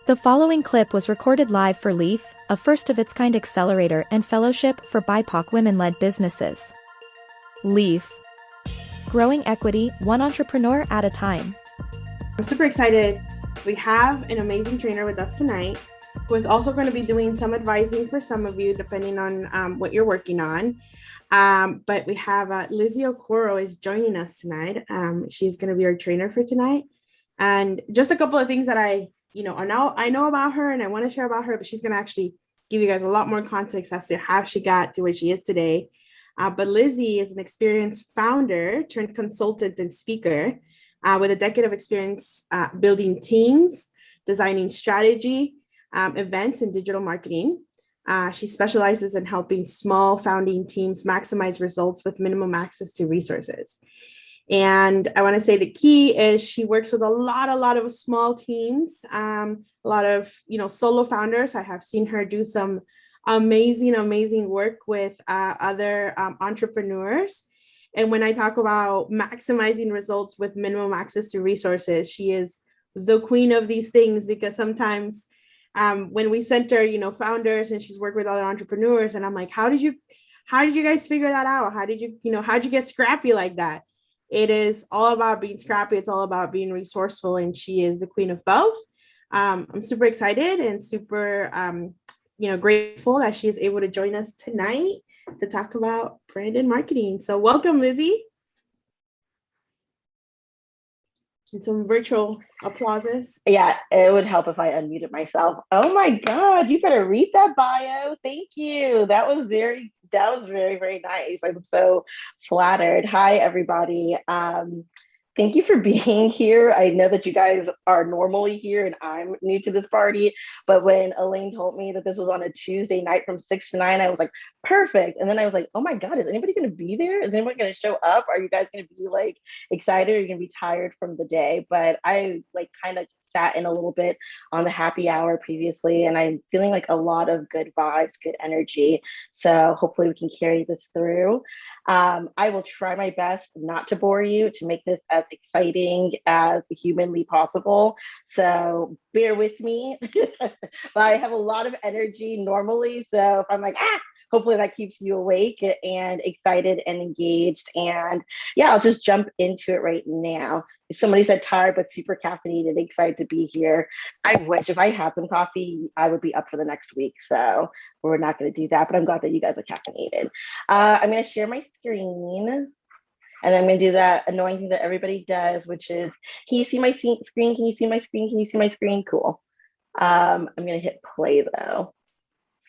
The following clip was recorded live for LEAF, a first-of-its-kind accelerator and fellowship for BIPOC women-led businesses. LEAF. Growing equity, one entrepreneur at a time. I'm super excited. We have an amazing trainer with us tonight who is also going to be doing some advising for some of you, depending on what you're working on. But we have Lizzy Okoro is joining us tonight. She's going to be our trainer for tonight. And just a couple of things that I know about her and I want to share about her, but she's going to actually give you guys a lot more context as to how she got to where she is today. But Lizzy is an experienced founder turned consultant and speaker with a decade of experience building teams, designing strategy, events, and digital marketing. She specializes in helping small founding teams maximize results with minimum access to resources. And I want to say the key is she works with a lot of small teams, a lot of solo founders. I have seen her do some amazing work with other entrepreneurs. And when I talk about maximizing results with minimum access to resources, she is the queen of these things, because sometimes when we center, founders, and she's worked with other entrepreneurs, and I'm like, how did you guys figure that out? How'd you get scrappy like that? It is all about being scrappy. It's all about being resourceful. And she is the queen of both. I'm super excited and super, grateful that she is able to join us tonight to talk about brand and marketing. So welcome, Lizzy. And some virtual applauses. Yeah, it would help if I unmuted myself. Oh my God, you better read that bio. Thank you. That was very, very nice. I'm so flattered. Hi, everybody. Thank you for being here. I know that you guys are normally here and I'm new to this party, but when Elaine told me that this was on a Tuesday night from 6 to 9, I was like, perfect. And then I was like, oh my God, is anybody going to be there? Is anyone going to show up? Are you guys going to be like excited? Or are you going to be tired from the day? But I like kind of sat in a little bit on the happy hour previously, and I'm feeling like a lot of good vibes, good energy. So hopefully we can carry this through. I will try my best not to bore you, to make this as exciting as humanly possible. So bear with me. But I have a lot of energy normally. So if I'm like, hopefully that keeps you awake and excited and engaged. And yeah, I'll just jump into it right now. Somebody said tired, but super caffeinated, excited to be here. I wish if I had some coffee, I would be up for the next week. So we're not going to do that, but I'm glad that you guys are caffeinated. I'm going to share my screen. And I'm going to do that annoying thing that everybody does, which is, can you see my screen? Can you see my screen? Can you see my screen? Cool. I'm going to hit play though,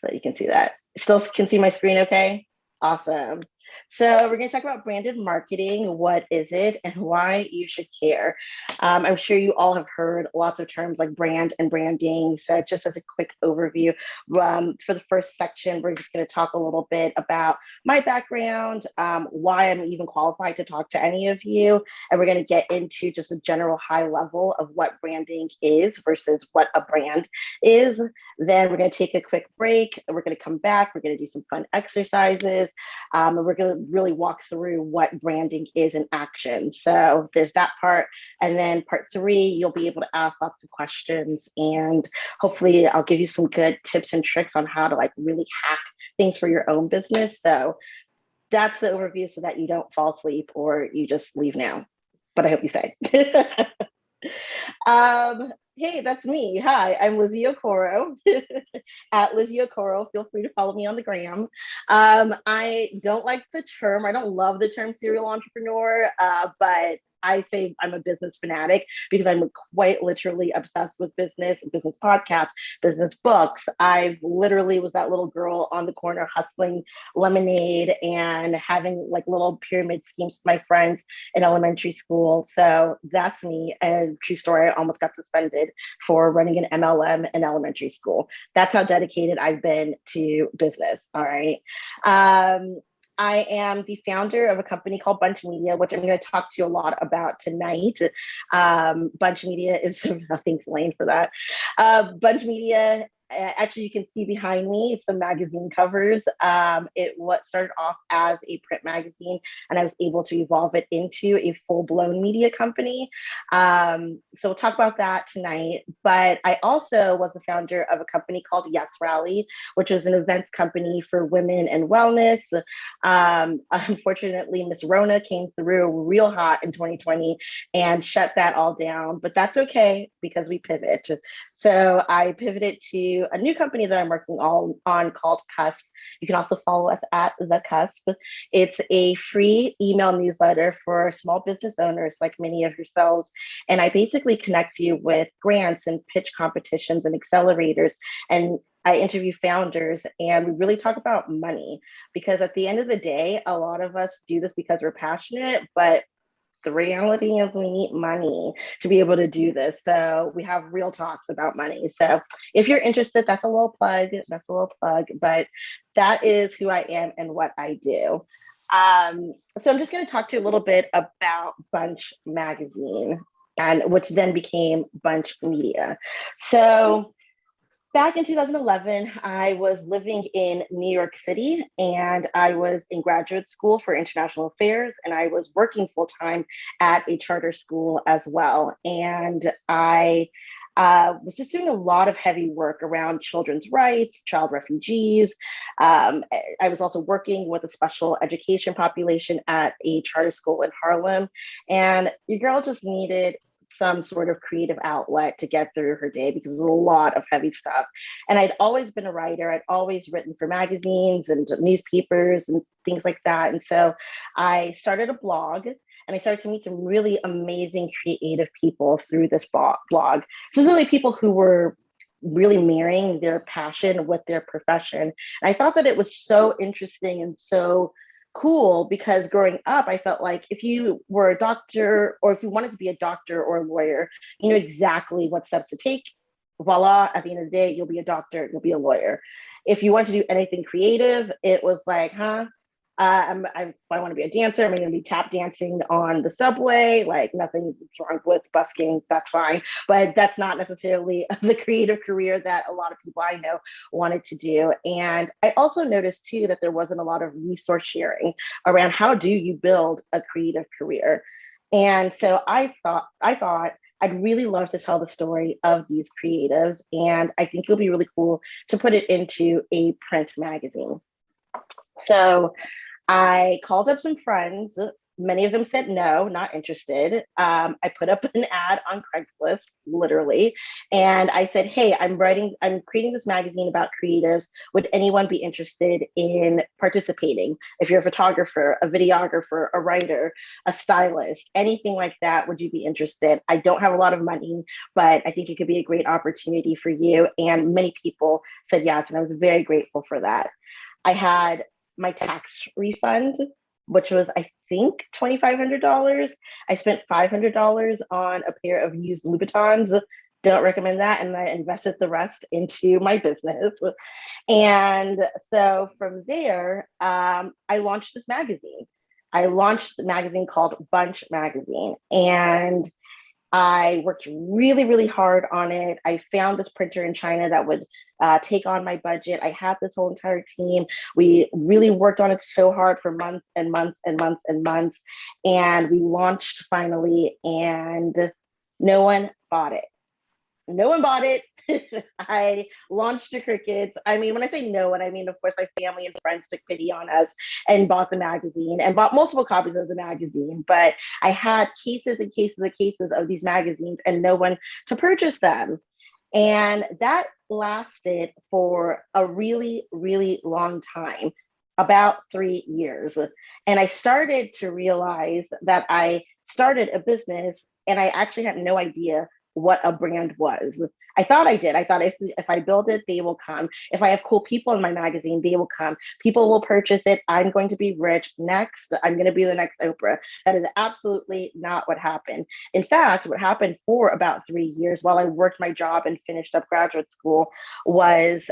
so you can see that. Still can see my screen okay? Awesome. So we're going to talk about branded marketing. What is it and why you should care? I'm sure you all have heard lots of terms like brand and branding. So just as a quick overview, for the first section, we're just going to talk a little bit about my background, why I'm even qualified to talk to any of you. And we're going to get into just a general high level of what branding is versus what a brand is. Then we're going to take a quick break. We're going to come back. We're going to do some fun exercises. And we're going to really walk through what branding is in action. So there's that part. And then part 3, you'll be able to ask lots of questions, and hopefully I'll give you some good tips and tricks on how to like really hack things for your own business. So that's the overview, so that you don't fall asleep or you just leave now. But I hope you stay. Hey, that's me. Hi, I'm Lizzy Okoro at Lizzy Okoro. Feel free to follow me on the gram. I don't like the term. I don't love the term serial entrepreneur, but I say I'm a business fanatic because I'm quite literally obsessed with business podcasts, business books. I literally was that little girl on the corner hustling lemonade and having like little pyramid schemes with my friends in elementary school. So that's me. A true story. I almost got suspended for running an MLM in elementary school. That's how dedicated I've been to business. All right. I am the founder of a company called Bunch Media, which I'm going to talk to you a lot about tonight. Bunch Media is, thanks Elaine for that. Bunch Media actually, you can see behind me some magazine covers. What started off as a print magazine, and I was able to evolve it into a full-blown media company. So we'll talk about that tonight. But I also was the founder of a company called Yes Rally, which was an events company for women and wellness. Unfortunately, Miss Rona came through real hot in 2020 and shut that all down. But that's okay because we pivot. So I pivoted to a new company that I'm working on called Cusp. You can also follow us at The Cusp. It's a free email newsletter for small business owners like many of yourselves. And I basically connect you with grants and pitch competitions and accelerators. And I interview founders and we really talk about money because at the end of the day, a lot of us do this because we're passionate, but the reality is we need money to be able to do this. So we have real talks about money. So if you're interested, that's a little plug. But that is who I am and what I do. So I'm just going to talk to you a little bit about Bunch Magazine, and which then became Bunch Media. So back in 2011, I was living in New York City and I was in graduate school for international affairs and I was working full time at a charter school as well. And I was just doing a lot of heavy work around children's rights, child refugees. I was also working with a special education population at a charter school in Harlem. And your girl just needed some sort of creative outlet to get through her day because it was a lot of heavy stuff. And I'd always been a writer. I'd always written for magazines and newspapers and things like that. And so I started a blog and I started to meet some really amazing creative people through this blog. So really people who were really marrying their passion with their profession. And I thought that it was so interesting and so cool because growing up, I felt like if you were a doctor or if you wanted to be a doctor or a lawyer, you know exactly what steps to take. Voila, at the end of the day, you'll be a doctor, you'll be a lawyer. If you want to do anything creative, it was like, I want to be a dancer. I'm going to be tap dancing on the subway. Like nothing wrong with busking. That's fine. But that's not necessarily the creative career that a lot of people I know wanted to do. And I also noticed too that there wasn't a lot of resource sharing around how do you build a creative career. And so I thought I'd really love to tell the story of these creatives. And I think it'll be really cool to put it into a print magazine. So I called up some friends. Many of them said no, not interested. I put up an ad on Craigslist, literally. And I said, hey, I'm creating this magazine about creatives. Would anyone be interested in participating? If you're a photographer, a videographer, a writer, a stylist, anything like that, would you be interested? I don't have a lot of money, but I think it could be a great opportunity for you. And many people said yes, and I was very grateful for that. I had my tax refund, which was, I think, $2,500. I spent $500 on a pair of used Louboutins. Don't recommend that. And I invested the rest into my business. And so from there, I launched this magazine. I launched the magazine called Bunch Magazine. And I worked really, really hard on it. I found this printer in China that would take on my budget. I had this whole entire team. We really worked on it so hard for months and months and months and months. And we launched finally, and no one bought it. No one bought it. I launched to crickets. I mean, when I say no one, I mean, of course, my family and friends took pity on us and bought the magazine and bought multiple copies of the magazine. But I had cases and cases and cases of these magazines and no one to purchase them. And that lasted for a really, really long time, about 3 years. And I started to realize that I started a business and I actually had no idea what a brand was. I thought I did. I thought if I build it, they will come. If I have cool people in my magazine, they will come. People will purchase it. I'm going to be rich. Next, I'm going to be the next Oprah. That is absolutely not what happened. In fact, what happened for about 3 years while I worked my job and finished up graduate school was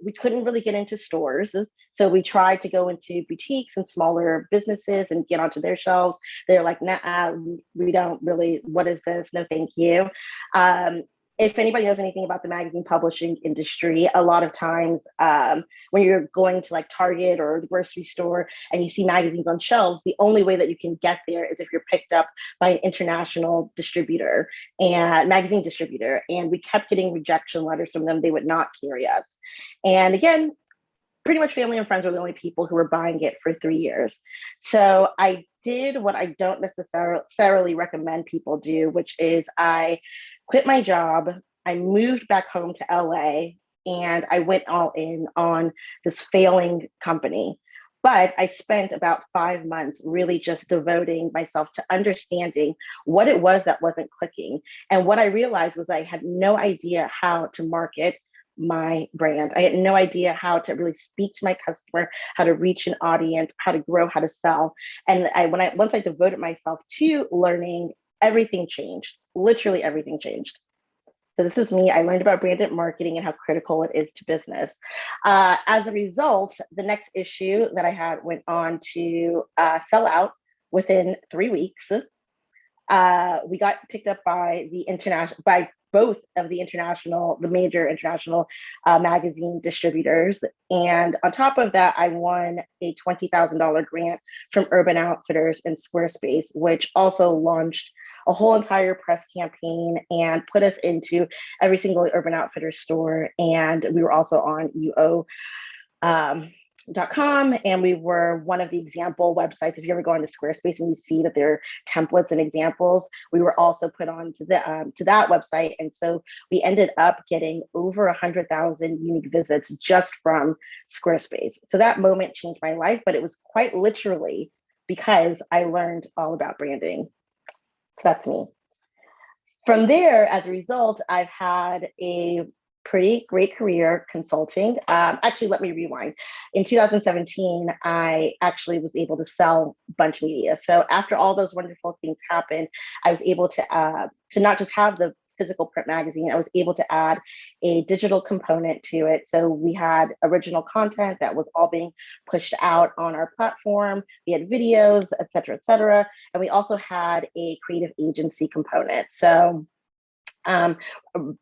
we couldn't really get into stores. So we tried to go into boutiques and smaller businesses and get onto their shelves. They're like, nah, we don't really, what is this? No, thank you. if anybody knows anything about the magazine publishing industry, a lot of times when you're going to like Target or the grocery store and you see magazines on shelves, the only way that you can get there is if you're picked up by an international distributor and magazine distributor. And we kept getting rejection letters from them. They would not carry us. And again, pretty much family and friends were the only people who were buying it for 3 years. So I did what I don't necessarily recommend people do, which is I quit my job. I moved back home to LA and I went all in on this failing company. But I spent about 5 months really just devoting myself to understanding what it was that wasn't clicking. And what I realized was I had no idea how to market my brand. I had no idea how to really speak to my customer, how to reach an audience, how to grow, how to sell. And once I devoted myself to learning, everything changed. Literally everything changed. So this is me. I learned about branded marketing and how critical it is to business. As a result, the next issue that I had went on to sell out within 3 weeks. We got picked up by both of the major international magazine distributors. And on top of that, I won a $20,000 grant from Urban Outfitters and Squarespace, which also launched a whole entire press campaign and put us into every single Urban Outfitters store. And we were also on UO.com, and we were one of the example websites. If you ever go into Squarespace and you see that there are templates and examples, we were also put on to that website. And so we ended up getting over 100,000 unique visits just from Squarespace. So that moment changed my life, but it was quite literally because I learned all about branding. So that's me. From there, as a result, I've had a pretty great career consulting. Actually, let me rewind. In 2017, I actually was able to sell Bunch Media. So after all those wonderful things happened, I was able to not just have the physical print magazine, I was able to add a digital component to it. So we had original content that was all being pushed out on our platform. We had videos, et cetera, et cetera. And we also had a creative agency component. So about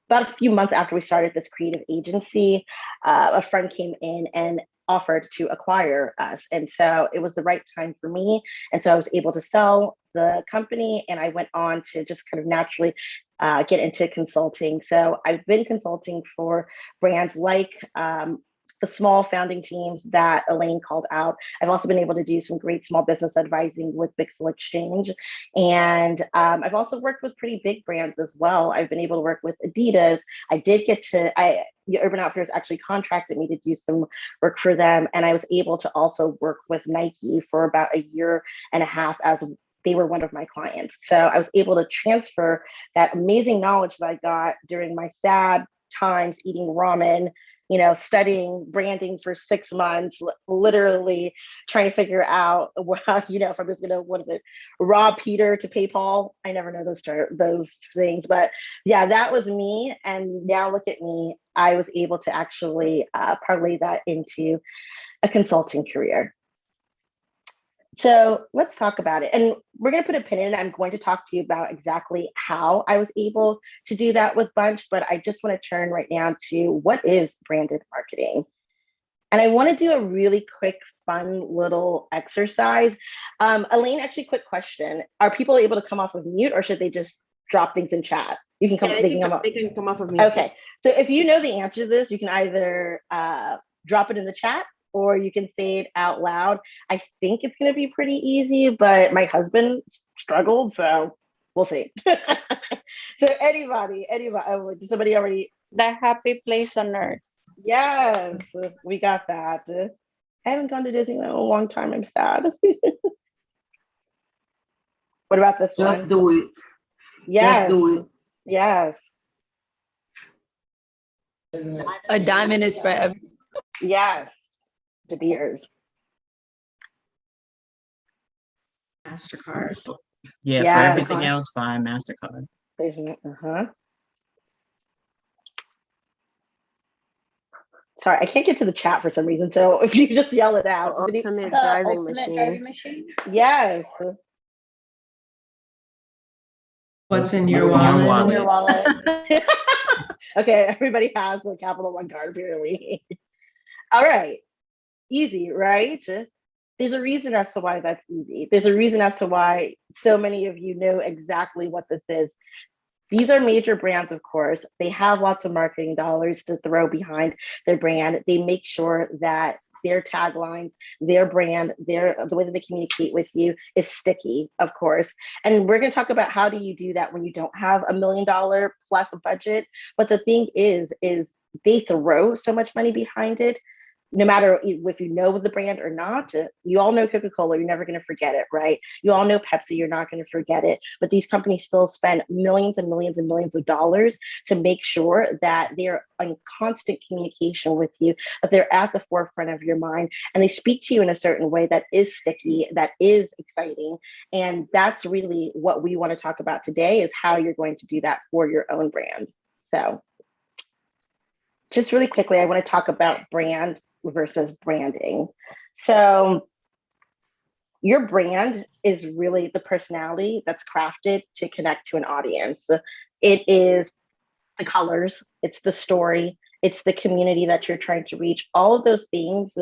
a few months after we started this creative agency, a friend came in and offered to acquire us. And so it was the right time for me. And so I was able to sell the company, and I went on to just kind of naturally get into consulting. So I've been consulting for brands like the small founding teams that Elaine called out. I've also been able to do some great small business advising with Bixel Exchange. And I've also worked with pretty big brands as well. I've been able to work with Adidas. Urban Outfitters actually contracted me to do some work for them. And I was able to also work with Nike for about 1.5 years as they were one of my clients. So I was able to transfer that amazing knowledge that I got during my sad times eating ramen, studying branding for 6 months, literally trying to figure out, if I'm just gonna, rob Peter to pay Paul. I never know those things, but yeah, that was me. And now look at me, I was able to actually parlay that into a consulting career. So let's talk about it. And we're going to put a pin in it. I'm going to talk to you about exactly how I was able to do that with Bunch, but I just want to turn right now to what is branded marketing. And I want to do a really quick, fun little exercise. Elaine, actually, quick question. Are people able to come off of mute, or should they just drop things in chat? You can come, yeah, they can come off of mute. Okay. So if you know the answer to this, you can either drop it in the chat, or you can say it out loud. I think it's going to be pretty easy, but my husband struggled, so we'll see. So anybody, did somebody already? The happy place on earth. Yes, we got that. I haven't gone to Disneyland in a long time. I'm sad. What about this one? Just do it. Yes. Just do it. Yes. A diamond is for every. Yes. De Beers. MasterCard. Yeah. Yeah, for everything else, buy MasterCard. Sorry, I can't get to the chat for some reason. So if you just yell it out. Ultimate driving machine. Yes. What's in your What's in your wallet? In your wallet. Okay, everybody has a Capital One card, apparently. All right, easy, right? There's a reason as to why that's easy. There's a reason as to why so many of you know exactly what this is. These are major brands, of course. They have lots of marketing dollars to throw behind their brand. They make sure that their taglines, their brand, the way that they communicate with you is sticky, of course. And we're going to talk about how do you do that when you don't have $1 million plus a budget. But the thing is they throw so much money behind it. No matter if you know the brand or not, you all know Coca-Cola, you're never going to forget it, right? You all know Pepsi, you're not going to forget it. But these companies still spend millions and millions and millions of dollars to make sure that they're in constant communication with you, that they're at the forefront of your mind, and they speak to you in a certain way that is sticky, that is exciting. And that's really what we want to talk about today, is how you're going to do that for your own brand. So just really quickly, I want to talk about brand versus branding. So your brand is really the personality that's crafted to connect to an audience. It is the colors, it's the story, it's the community that you're trying to reach. All of those things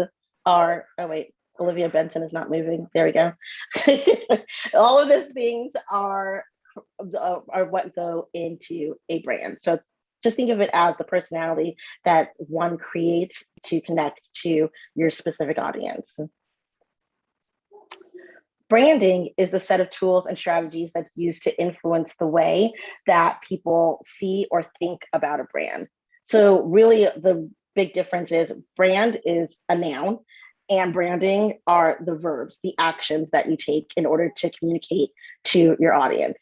are, oh wait, Olivia Benson is not moving. There we go. All of those things are what go into a brand. So just think of it as the personality that one creates to connect to your specific audience. Branding is the set of tools and strategies that's used to influence the way that people see or think about a brand. So really the big difference is brand is a noun and branding are the verbs, the actions that you take in order to communicate to your audience.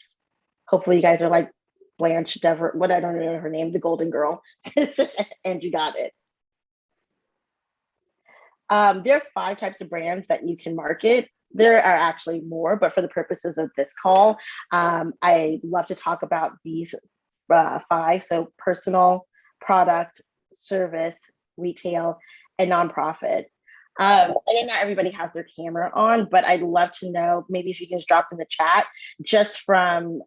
Hopefully you guys are like Blanche Dever, what I don't know her name, the Golden Girl, and you got it. There are 5 types of brands that you can market. There are actually more, but for the purposes of this call, I love to talk about these 5. So personal, product, service, retail, and nonprofit. I know not everybody has their camera on, but I'd love to know, maybe if you can just drop in the chat, just from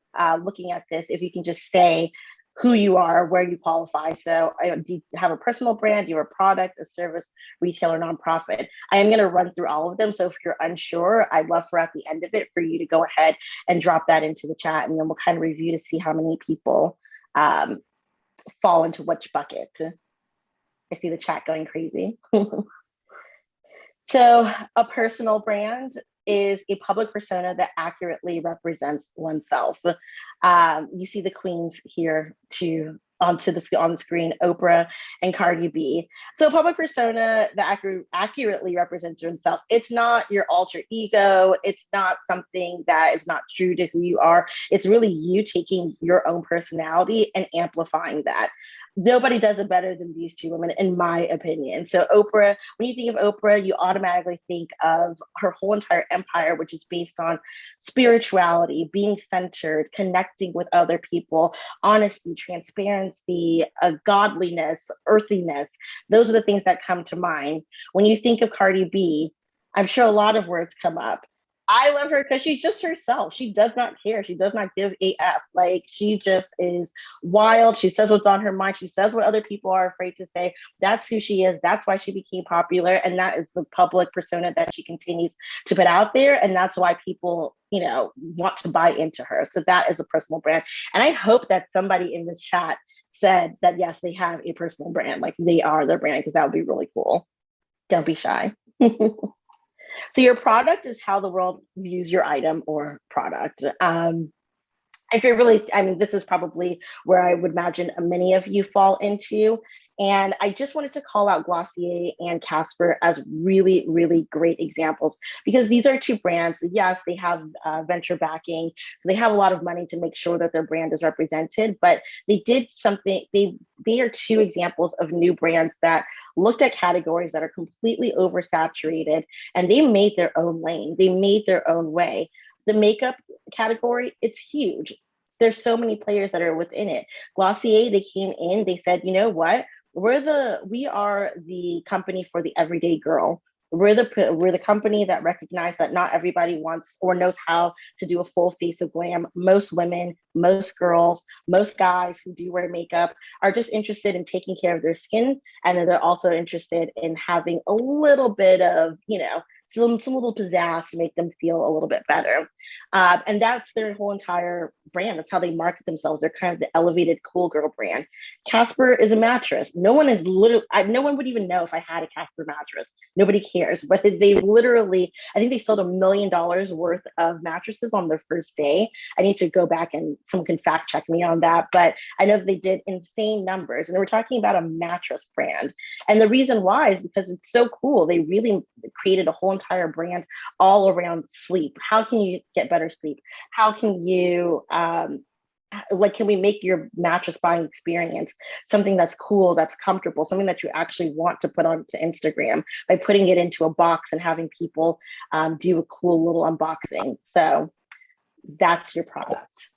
looking at this, if you can just say who you are, where you qualify. So do you have a personal brand, you have a product, a service, retail, or nonprofit? I am gonna run through all of them. So if you're unsure, I'd love for at the end of it for you to go ahead and drop that into the chat, and then we'll kind of review to see how many people fall into which bucket. I see the chat going crazy. So a personal brand is a public persona that accurately represents oneself. You see the queens here on the screen, Oprah and Cardi B. So a public persona that accurately represents yourself. It's not your alter ego. It's not something that is not true to who you are. It's really you taking your own personality and amplifying that. Nobody does it better than these 2 women, in my opinion. So Oprah, when you think of Oprah, you automatically think of her whole entire empire, which is based on spirituality, being centered, connecting with other people, honesty, transparency, godliness, earthiness. Those are the things that come to mind. When you think of Cardi B, I'm sure a lot of words come up. I love her because she's just herself. She does not care. She does not give a F. Like, she just is wild. She says what's on her mind. She says what other people are afraid to say. That's who she is. That's why she became popular. And that is the public persona that she continues to put out there. And that's why people, want to buy into her. So that is a personal brand. And I hope that somebody in this chat said that, yes, they have a personal brand. Like, they are their brand, because that would be really cool. Don't be shy. So your product is how the world views your item or product. If you're really, this is probably where I would imagine many of you fall into. And I just wanted to call out Glossier and Casper as really, really great examples, because these are 2 brands. Yes, they have venture backing, so they have a lot of money to make sure that their brand is represented, but they did something, they are 2 examples of new brands that looked at categories that are completely oversaturated, and they made their own lane. They made their own way. The makeup category, it's huge. There's so many players that are within it. Glossier, they came in, they said, you know what? We are the company for the everyday girl. We're the company that recognized that not everybody wants or knows how to do a full face of glam. Most women, most girls, most guys who do wear makeup are just interested in taking care of their skin, and then they're also interested in having a little bit of, some little pizzazz to make them feel a little bit better. And that's their whole entire brand. That's how they market themselves. They're kind of the elevated cool girl brand. Casper is a mattress. No one would even know if I had a Casper mattress. Nobody cares. But they literally, I think they sold $1 million worth of mattresses on their first day. I need to go back and someone can fact check me on that. But I know that they did insane numbers. And they were talking about a mattress brand. And the reason why is because it's so cool. They really created a whole entire brand all around sleep. How can you get better sleep? How can you can we make your mattress buying experience something that's cool, that's comfortable, something that you actually want to put onto Instagram by putting it into a box and having people do a cool little unboxing. So that's your product.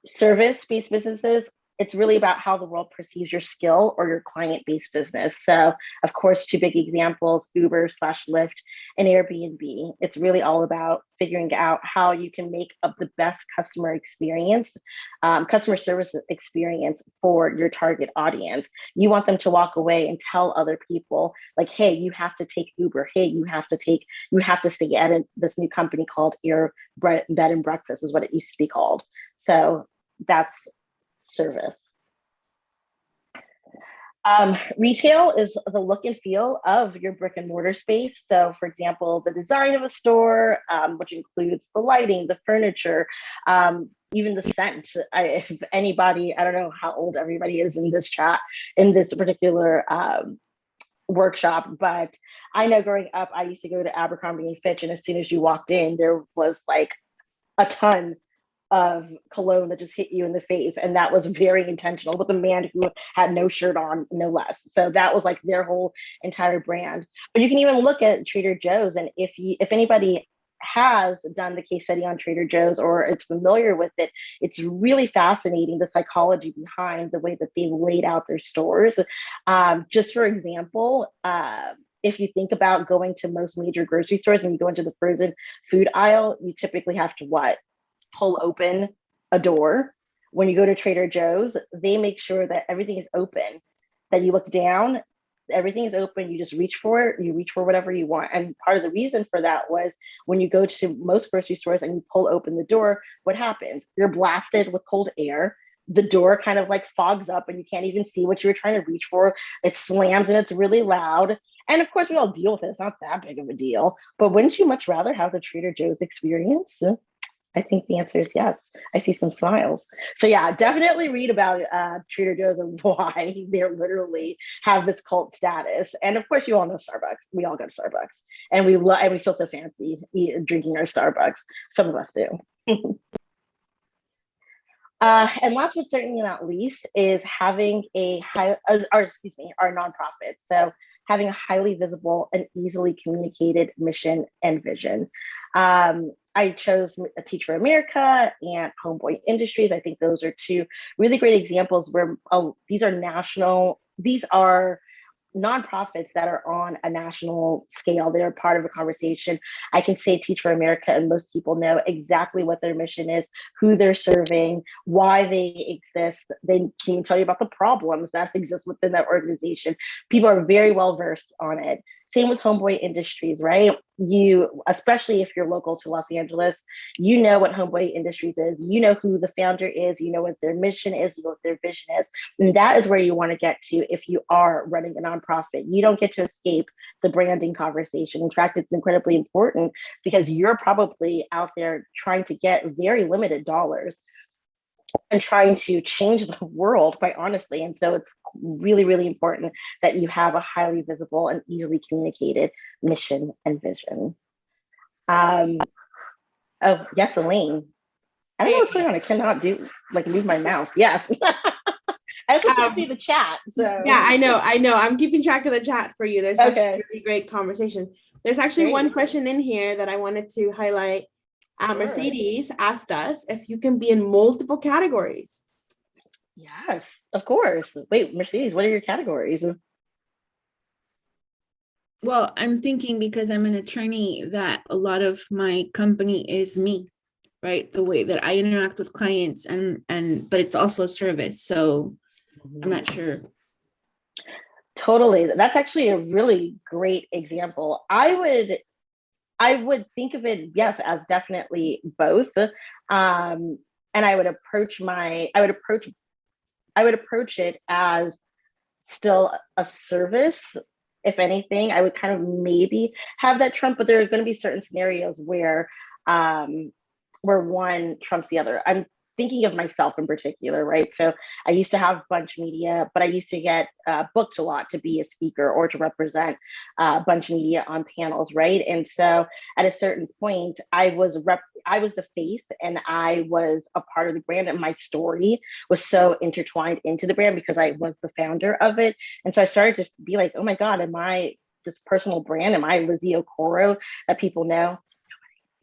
Service-based businesses, it's really about how the world perceives your skill or your client-based business. So, of course, two big examples, Uber/Lyft and Airbnb. It's really all about figuring out how you can make up the best customer service experience for your target audience. You want them to walk away and tell other people, like, hey, you have to take Uber. Hey, you have to stay at this new company called Bed and Breakfast is what it used to be called. So that's service. Retail is the look and feel of your brick and mortar space. So for example, the design of a store, which includes the lighting, the furniture, even the scent. If anybody, I don't know how old everybody is in this chat, in this particular workshop, but I know growing up, I used to go to Abercrombie and Fitch, and as soon as you walked in, there was like a ton of cologne that just hit you in the face, and that was very intentional, with a man who had no shirt on, no less. So that was like their whole entire brand. But you can even look at Trader Joe's, and if anybody has done the case study on Trader Joe's or is familiar with it, it's really fascinating, the psychology behind the way that they laid out their stores. Just for example, if you think about going to most major grocery stores and you go into the frozen food aisle, you typically have to pull open a door. When you go to Trader Joe's, they make sure that everything is open, that you look down, everything is open, you just reach for it, you reach for whatever you want. And part of the reason for that was when you go to most grocery stores and you pull open the door, what happens? You're blasted with cold air. The door kind of like fogs up and you can't even see what you were trying to reach for. It slams and it's really loud. And of course, we all deal with it. It's not that big of a deal. But wouldn't you much rather have the Trader Joe's experience? I think the answer is yes. I see some smiles. So yeah, definitely read about Trader Joe's and why they literally have this cult status. And of course, you all know Starbucks. We all go to Starbucks, and we feel so fancy drinking our Starbucks. Some of us do. And last but certainly not least is having our nonprofit. So having a highly visible and easily communicated mission and vision. I chose Teach for America and Homeboy Industries. I think those are two really great examples where these are nonprofits that are on a national scale. They're part of a conversation. I can say Teach for America, and most people know exactly what their mission is, who they're serving, why they exist. They can tell you about the problems that exist within that organization. People are very well versed on it. Same with Homeboy Industries, right? You, especially if you're local to Los Angeles, you know what Homeboy Industries is. You know who the founder is. You know what their mission is. You know what their vision is. And that is where you want to get to if you are running a nonprofit. You don't get to escape the branding conversation. In fact, it's incredibly important because you're probably out there trying to get very limited dollars and trying to change the world, quite honestly. And so it's really, really important that you have a highly visible and easily communicated mission and vision. Oh, yes, Elaine. I don't know what's going on. I cannot move my mouse. Yes. I also can't see the chat. So yeah, I know. I'm keeping track of the chat for you. There's actually a really great conversation. There's actually one question in here that I wanted to highlight. Mercedes asked us if you can be in multiple categories. Yes, of course. Wait, Mercedes, what are your categories? Well, I'm thinking because I'm an attorney that a lot of my company is me, right? The way that I interact with clients but it's also a service. So I'm not sure. Totally. That's actually a really great example. I would think of it, yes, as definitely both. And I would approach it as still a service. If anything, I would kind of maybe have that trump, but there are going to be certain scenarios um, where one trumps the other. I'm thinking of myself in particular, right? So I used to have bunch media, but I used to get booked a lot to be a speaker or to represent bunch media on panels, right? And so at a certain point, I was the face, and I was a part of the brand, and my story was so intertwined into the brand because I was the founder of it. And so I started to be like, oh my God, am I this personal brand? Am I Lizzy Okoro that people know?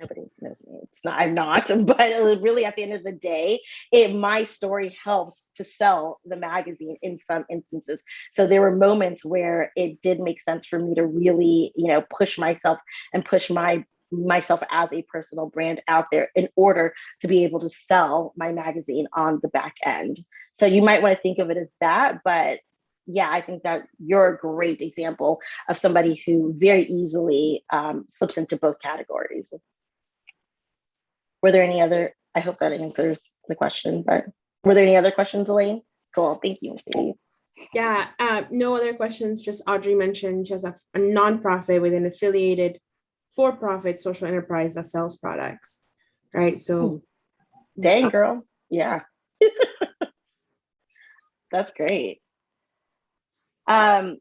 Nobody knows me. It's not, I'm not, but really at the end of the day, my story helped to sell the magazine in some instances. So there were moments where it did make sense for me to really, push myself and push myself as a personal brand out there in order to be able to sell my magazine on the back end. So you might want to think of it as that, but yeah, I think that you're a great example of somebody who very easily slips into both categories. Were there any other, I hope that answers the question, but were there any other questions, Elaine? Cool, thank you, Mercedes. Yeah, no other questions. Just Audrey mentioned she has a nonprofit with an affiliated for-profit social enterprise that sells products, right? So, dang girl, yeah. That's great.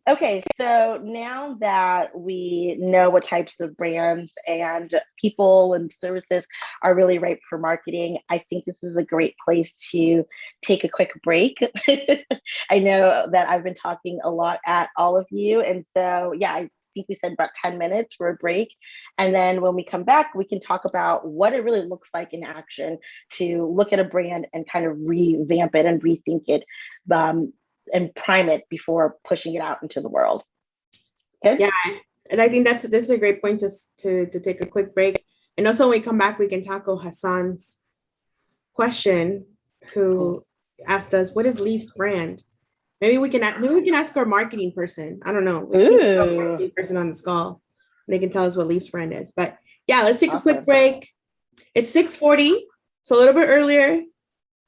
Okay, so now that we know what types of brands and people and services are really ripe for marketing, I think this is a great place to take a quick break. I know that I've been talking a lot at all of you, and so yeah, I think we said about 10 minutes for a break. And then when we come back, we can talk about what it really looks like in action to look at a brand and kind of revamp it and rethink it. And prime it before pushing it out into the world. Good? Yeah, and I think this is a great point to take a quick break. And also when we come back, we can tackle Hassan's question, who asked us, what is Leaf's brand? Maybe we can ask our marketing person. I don't know. Marketing person on this call. They can tell us what Leaf's brand is. But yeah, let's take a quick break. It's 6:40, so a little bit earlier.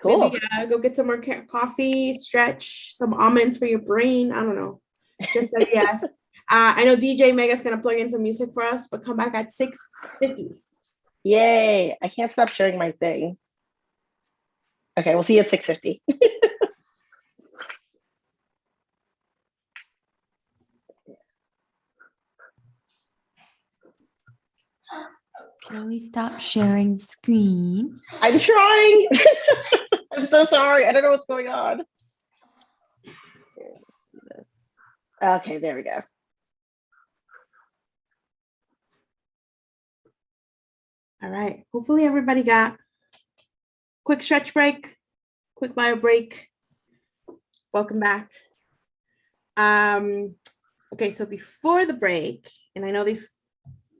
Cool. Maybe go get some more coffee, stretch, some almonds for your brain. I don't know. Just yes. I know DJ Mega's gonna plug in some music for us, but come back at 6:50. Yay! I can't stop sharing my thing. Okay, we'll see you at 6:50. Can we stop sharing screen? I'm trying. I'm so sorry. I don't know what's going on. Okay, there we go. All right. Hopefully everybody got quick stretch break, quick bio break. Welcome back. Okay, so before the break, and I know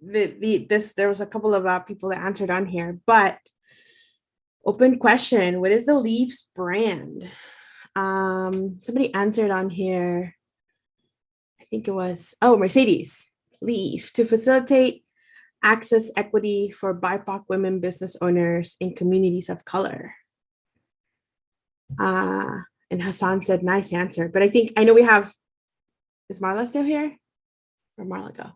there was a couple of people that answered on here, but open question: what is the Leafs brand? Somebody answered on here. I think it was Mercedes Leaf to facilitate access equity for BIPOC women business owners in communities of color. And Hassan said, nice answer. But I know we have, is Marla still here? Or Marla go?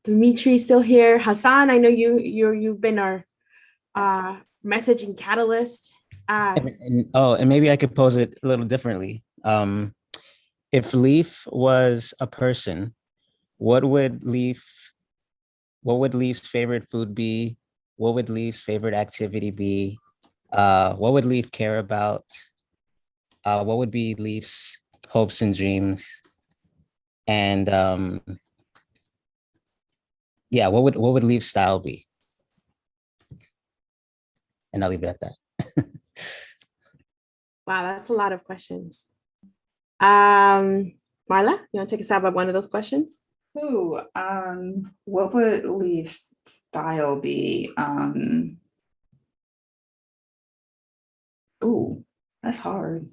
Dimitri still here. Hassan, I know you've been our messaging catalyst. And maybe I could pose it a little differently. If Leaf was a person, what would Leaf's favorite food be? What would Leaf's favorite activity be? What would Leaf care about? What would be Leaf's hopes and dreams? And what would Leaf's style be? And I'll leave it at that. Wow, that's a lot of questions. Marla, you want to take a stab at one of those questions? Ooh, what would Leaf's style be? Ooh, that's hard.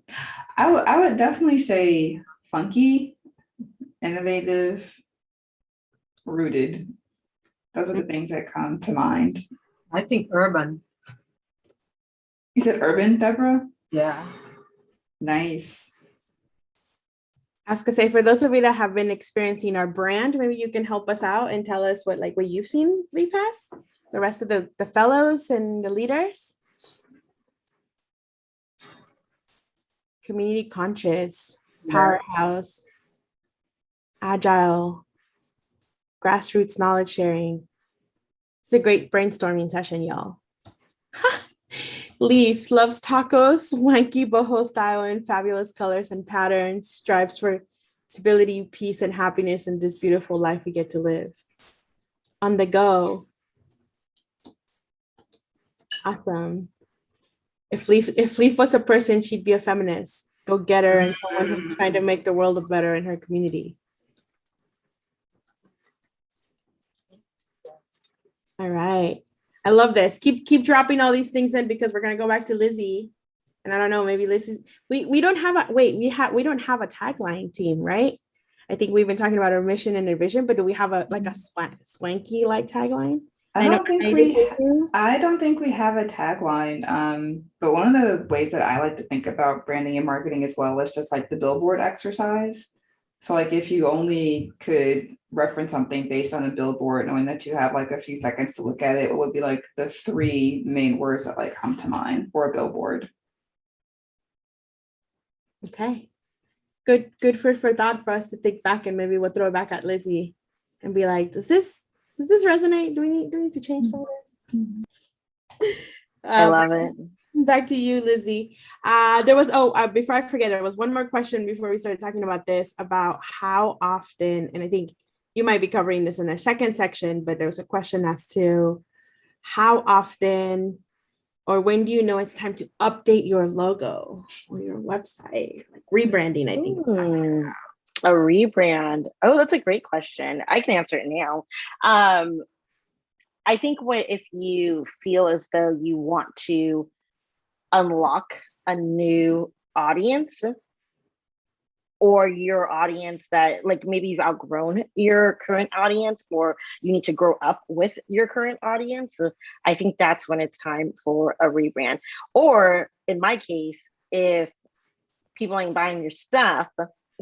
I would definitely say funky, innovative, rooted. Those are the things that come to mind. I think urban. You said urban, Deborah? Yeah. Nice. I was gonna say, for those of you that have been experiencing our brand, maybe you can help us out and tell us what you've seen Leaf has, the rest of the fellows and the leaders. Community conscious, powerhouse, agile, grassroots knowledge sharing. It's a great brainstorming session, y'all. Leaf loves tacos, wanky boho style in fabulous colors and patterns, strives for stability, peace, and happiness in this beautiful life we get to live. On the go. Awesome. If Leaf was a person, she'd be a feminist, go getter, and someone who's trying to make the world better in her community. All right. I love this. Keep dropping all these things in because we're gonna go back to Lizzy. And I don't know, maybe Lizzy's we don't have a we don't have a tagline team, right? I think we've been talking about our mission and our vision, but do we have a swanky like tagline? I don't think we have a tagline. But one of the ways that I like to think about branding and marketing as well is just like the billboard exercise. So like if you only could reference something based on a billboard, knowing that you have like a few seconds to look at it, what would be like the 3 main words that like come to mind for a billboard? Okay. Good for thought for us to think back, and maybe we'll throw it back at Lizzy and be like, does this resonate? Do we need to change some of this? I love it. Back to you, Lizzy. There was before I forget, there was one more question before we started talking about this, about how often, and I think you might be covering this in our second section, but there was a question as to how often or when do you know it's time to update your logo or your website, like rebranding, I think. A rebrand. Oh, that's a great question. I can answer it now. I think if you feel as though you want to unlock a new audience, or your audience that like maybe you've outgrown your current audience, or you need to grow up with your current audience, I think that's when it's time for a rebrand. Or in my case, if people ain't buying your stuff,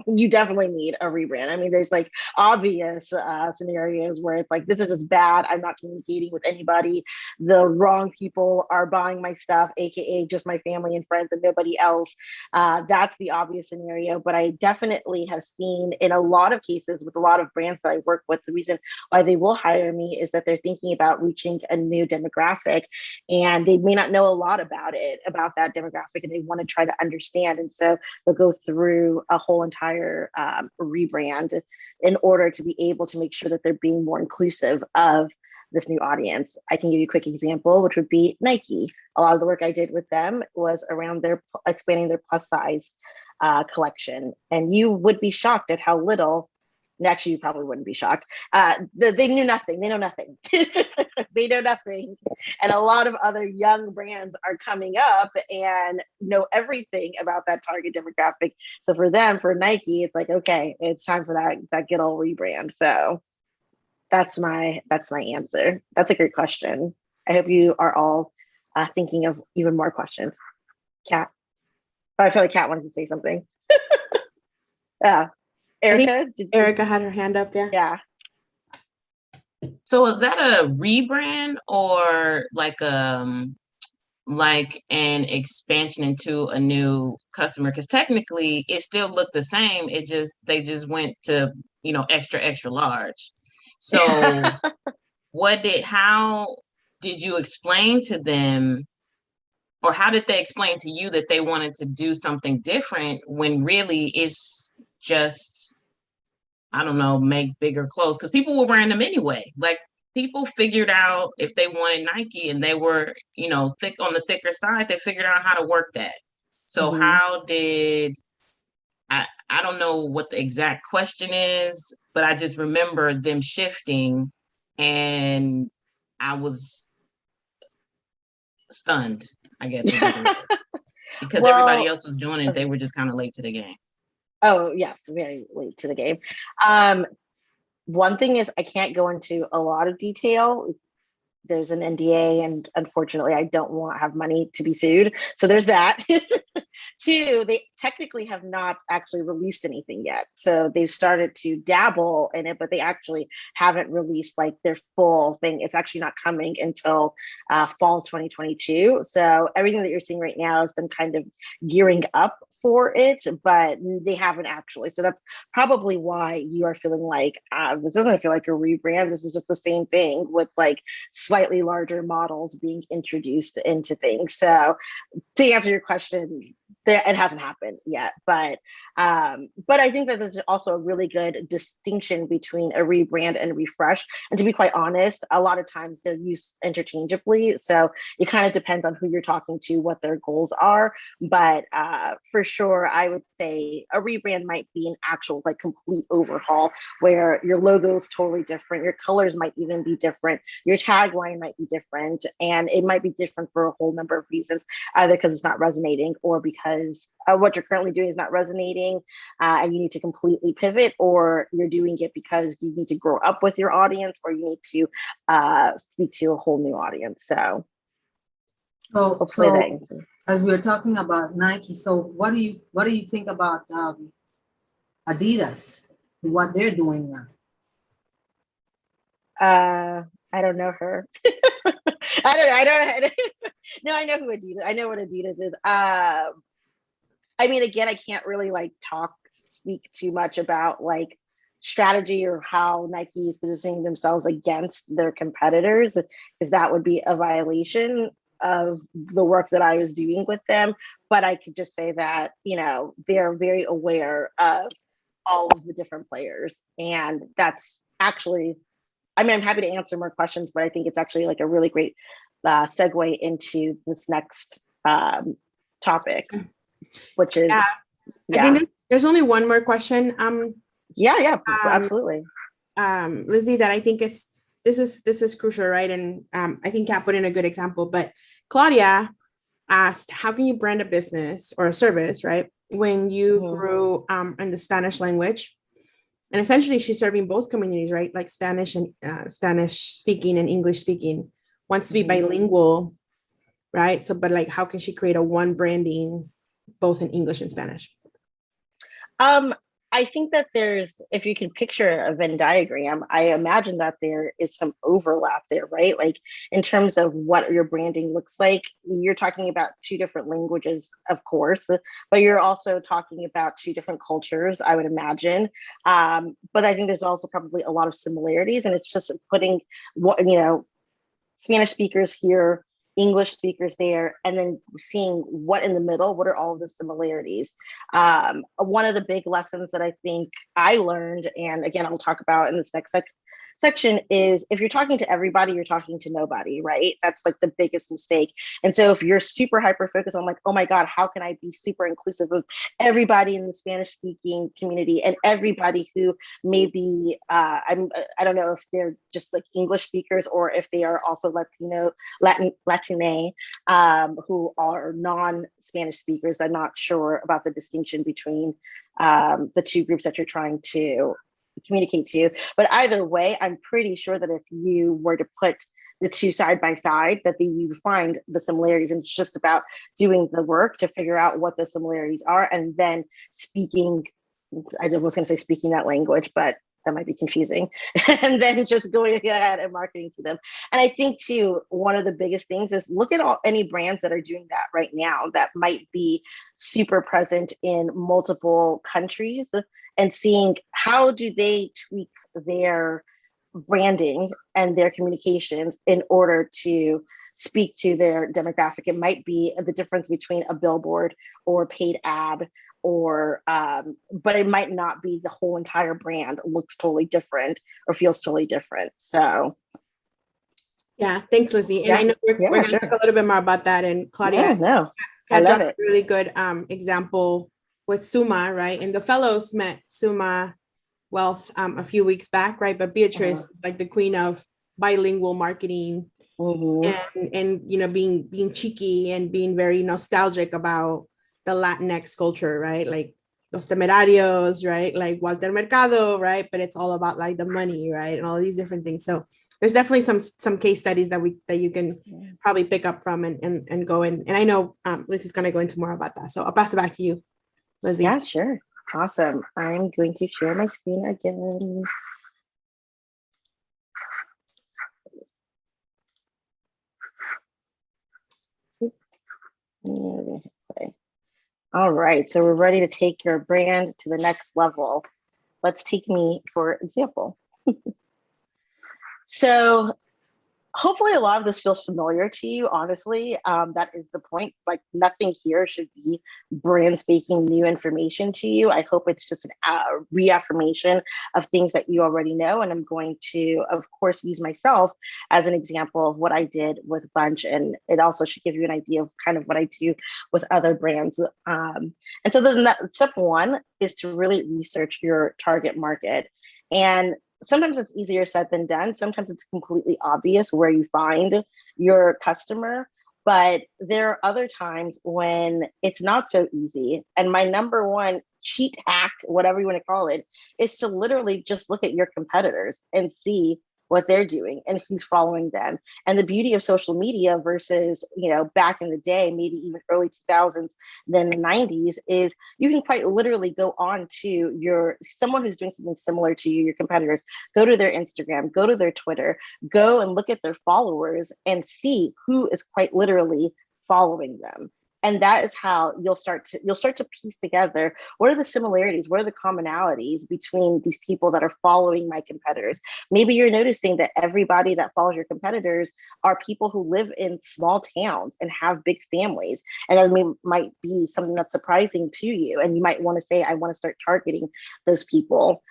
you definitely need a rebrand. I mean, there's like obvious scenarios where it's like, this is just bad. I'm not communicating with anybody. The wrong people are buying my stuff, AKA just my family and friends and nobody else. That's the obvious scenario. But I definitely have seen in a lot of cases with a lot of brands that I work with, the reason why they will hire me is that they're thinking about reaching a new demographic, and they may not know a lot about that demographic, and they want to try to understand. And so they'll go through a whole entire rebrand in order to be able to make sure that they're being more inclusive of this new audience. I can give you a quick example, which would be Nike. A lot of the work I did with them was around their expanding their plus size collection. And you would be shocked at how little, actually you probably wouldn't be shocked. They knew nothing. They know nothing. They know nothing. And a lot of other young brands are coming up and know everything about that target demographic. So for them, for Nike, it's like, okay, it's time for that good old rebrand. So that's my answer. That's a great question. I hope you are all thinking of even more questions. Kat. Oh, I feel like Kat wanted to say something. Yeah. Erica? Erica had her hand up, yeah. Yeah. So is that a rebrand or like like an expansion into a new customer? Because technically it still looked the same. They just went to, extra large. So how did you explain to them, or how did they explain to you that they wanted to do something different when really it's just, I don't know, make bigger clothes? Because people were wearing them anyway. Like, people figured out if they wanted Nike and they were, thick on the thicker side, they figured out how to work that. So how did I don't know what the exact question is, but I just remember them shifting and I was stunned, I guess would be the word. Because everybody else was doing it, they were just kind of late to the game. Oh, yes, very late to the game. One thing is I can't go into a lot of detail. There's an NDA, and unfortunately, I don't want to have money to be sued. So there's that. Two, they technically have not actually released anything yet. So they've started to dabble in it, but they actually haven't released like their full thing. It's actually not coming until fall 2022. So everything that you're seeing right now has been kind of gearing up for it, but they haven't actually. So that's probably why you are feeling like this doesn't feel like a rebrand. This is just the same thing with like slightly larger models being introduced into things. So to answer your question, it hasn't happened yet, but I think that there's also a really good distinction between a rebrand and a refresh. And to be quite honest, a lot of times they're used interchangeably. So it kind of depends on who you're talking to, what their goals are. But for sure, I would say a rebrand might be an actual like complete overhaul where your logo is totally different. Your colors might even be different. Your tagline might be different. And it might be different for a whole number of reasons, either because it's not resonating or because what you're currently doing is not resonating and you need to completely pivot, or you're doing it because you need to grow up with your audience, or you need to speak to a whole new audience. So hopefully as we were talking about Nike, so what do you think about Adidas, what they're doing now? I don't know her. I don't no, I know who Adidas. I know what Adidas is. I mean, again, I can't really like speak too much about like strategy or how Nike is positioning themselves against their competitors, because that would be a violation of the work that I was doing with them. But I could just say that, you know, they're very aware of all of the different players. And that's actually, I mean, I'm happy to answer more questions, but I think it's actually like a really great segue into this next topic, which is, I think there's only one more question. Absolutely. Lizzy, that I think this is crucial, right? And I think Kat put in a good example, but Claudia asked, how can you brand a business or a service, right, when you grew in the Spanish language? And essentially she's serving both communities, right? Like Spanish and Spanish speaking and English speaking, wants to be bilingual, right? So, but like, how can she create a one branding both in English and Spanish? I think that if you can picture a Venn diagram, I imagine that there is some overlap there, right? Like in terms of what your branding looks like, you're talking about two different languages, of course, but you're also talking about two different cultures, I would imagine. But I think there's also probably a lot of similarities, and it's just putting Spanish speakers here, English speakers there, and then seeing what in the middle, what are all of the similarities. One of the big lessons that I think I learned, and again, I'll talk about in this next section, is if you're talking to everybody, you're talking to nobody, right? That's like the biggest mistake. And so if you're super hyper focused on like, oh my God, how can I be super inclusive of everybody in the Spanish speaking community and everybody who maybe, I don't know if they're just like English speakers or if they are also Latine, who are non-Spanish speakers. I'm not sure about the distinction between the two groups that you're trying to communicate to. But either way, I'm pretty sure that if you were to put the two side by side, that you would find the similarities. And it's just about doing the work to figure out what the similarities are, and then speaking, I was going to say speaking that language, but that might be confusing. And then just going ahead and marketing to them. And I think too, one of the biggest things is look at any brands that are doing that right now that might be super present in multiple countries, and seeing how do they tweak their branding and their communications in order to speak to their demographic. It might be the difference between a billboard or a paid ad, or but it might not be the whole entire brand looks totally different or feels totally different. So yeah, thanks, Lizzy. And I know we're gonna talk a little bit more about that. And Claudia, I love it. Really good example with Suma, right? And the fellows met Suma Wealth a few weeks back, right? But Beatrice, like the queen of bilingual marketing, and you know, being cheeky and being very nostalgic about the Latinx culture, right? Like Los Temerarios, right? Like Walter Mercado, right? But it's all about like the money, right? And all these different things. So there's definitely some case studies that you can probably pick up from and go in. And I know Lizzy's gonna go into more about that. So I'll pass it back to you, Lizzy. Yeah, sure. Awesome. I'm going to share my screen again. All right, so we're ready to take your brand to the next level. Let's take me for example. So hopefully a lot of this feels familiar to you, honestly. That is the point. Like nothing here should be brand speaking new information to you. I hope it's just a reaffirmation of things that you already know. And I'm going to, of course, use myself as an example of what I did with Bunch. And it also should give you an idea of kind of what I do with other brands. And so then step one is to really research your target market. And sometimes it's easier said than done. Sometimes it's completely obvious where you find your customer, but there are other times when it's not so easy. And my number one cheat hack, whatever you want to call it, is to literally just look at your competitors and see what they're doing and who's following them. And the beauty of social media versus, you know, back in the day, maybe even early 2000s, then the 90s, is you can quite literally go on to someone who's doing something similar to you, your competitors, go to their Instagram, go to their Twitter, go and look at their followers and see who is quite literally following them. And that is how you'll start to piece together what are the similarities, what are the commonalities between these people that are following my competitors. Maybe you're noticing that everybody that follows your competitors are people who live in small towns and have big families. And that might be something that's surprising to you. And you might want to say, I want to start targeting those people.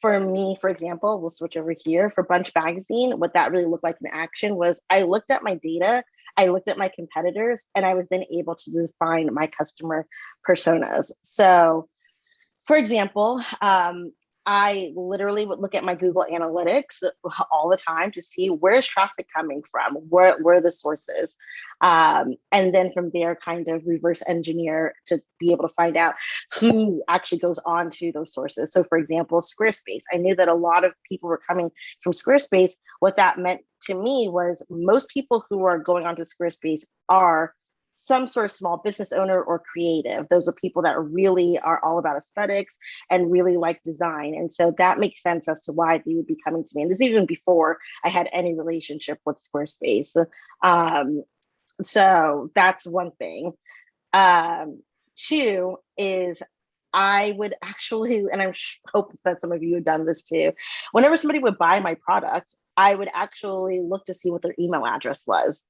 For me, for example, we'll switch over here for Bunch Magazine. What that really looked like in action was I looked at my data, I looked at my competitors, and I was then able to define my customer personas. So, for example, I literally would look at my Google Analytics all the time to see where's traffic coming from, where are the sources. And then from there, kind of reverse engineer to be able to find out who actually goes on to those sources. So for example, Squarespace, I knew that a lot of people were coming from Squarespace. What that meant to me was most people who are going onto Squarespace are some sort of small business owner or creative. Those are people that really are all about aesthetics and really like design. And so that makes sense as to why they would be coming to me. And this is even before I had any relationship with Squarespace. So that's one thing. Two is I would actually, and I hope that some of you have done this too, whenever somebody would buy my product, I would actually look to see what their email address was.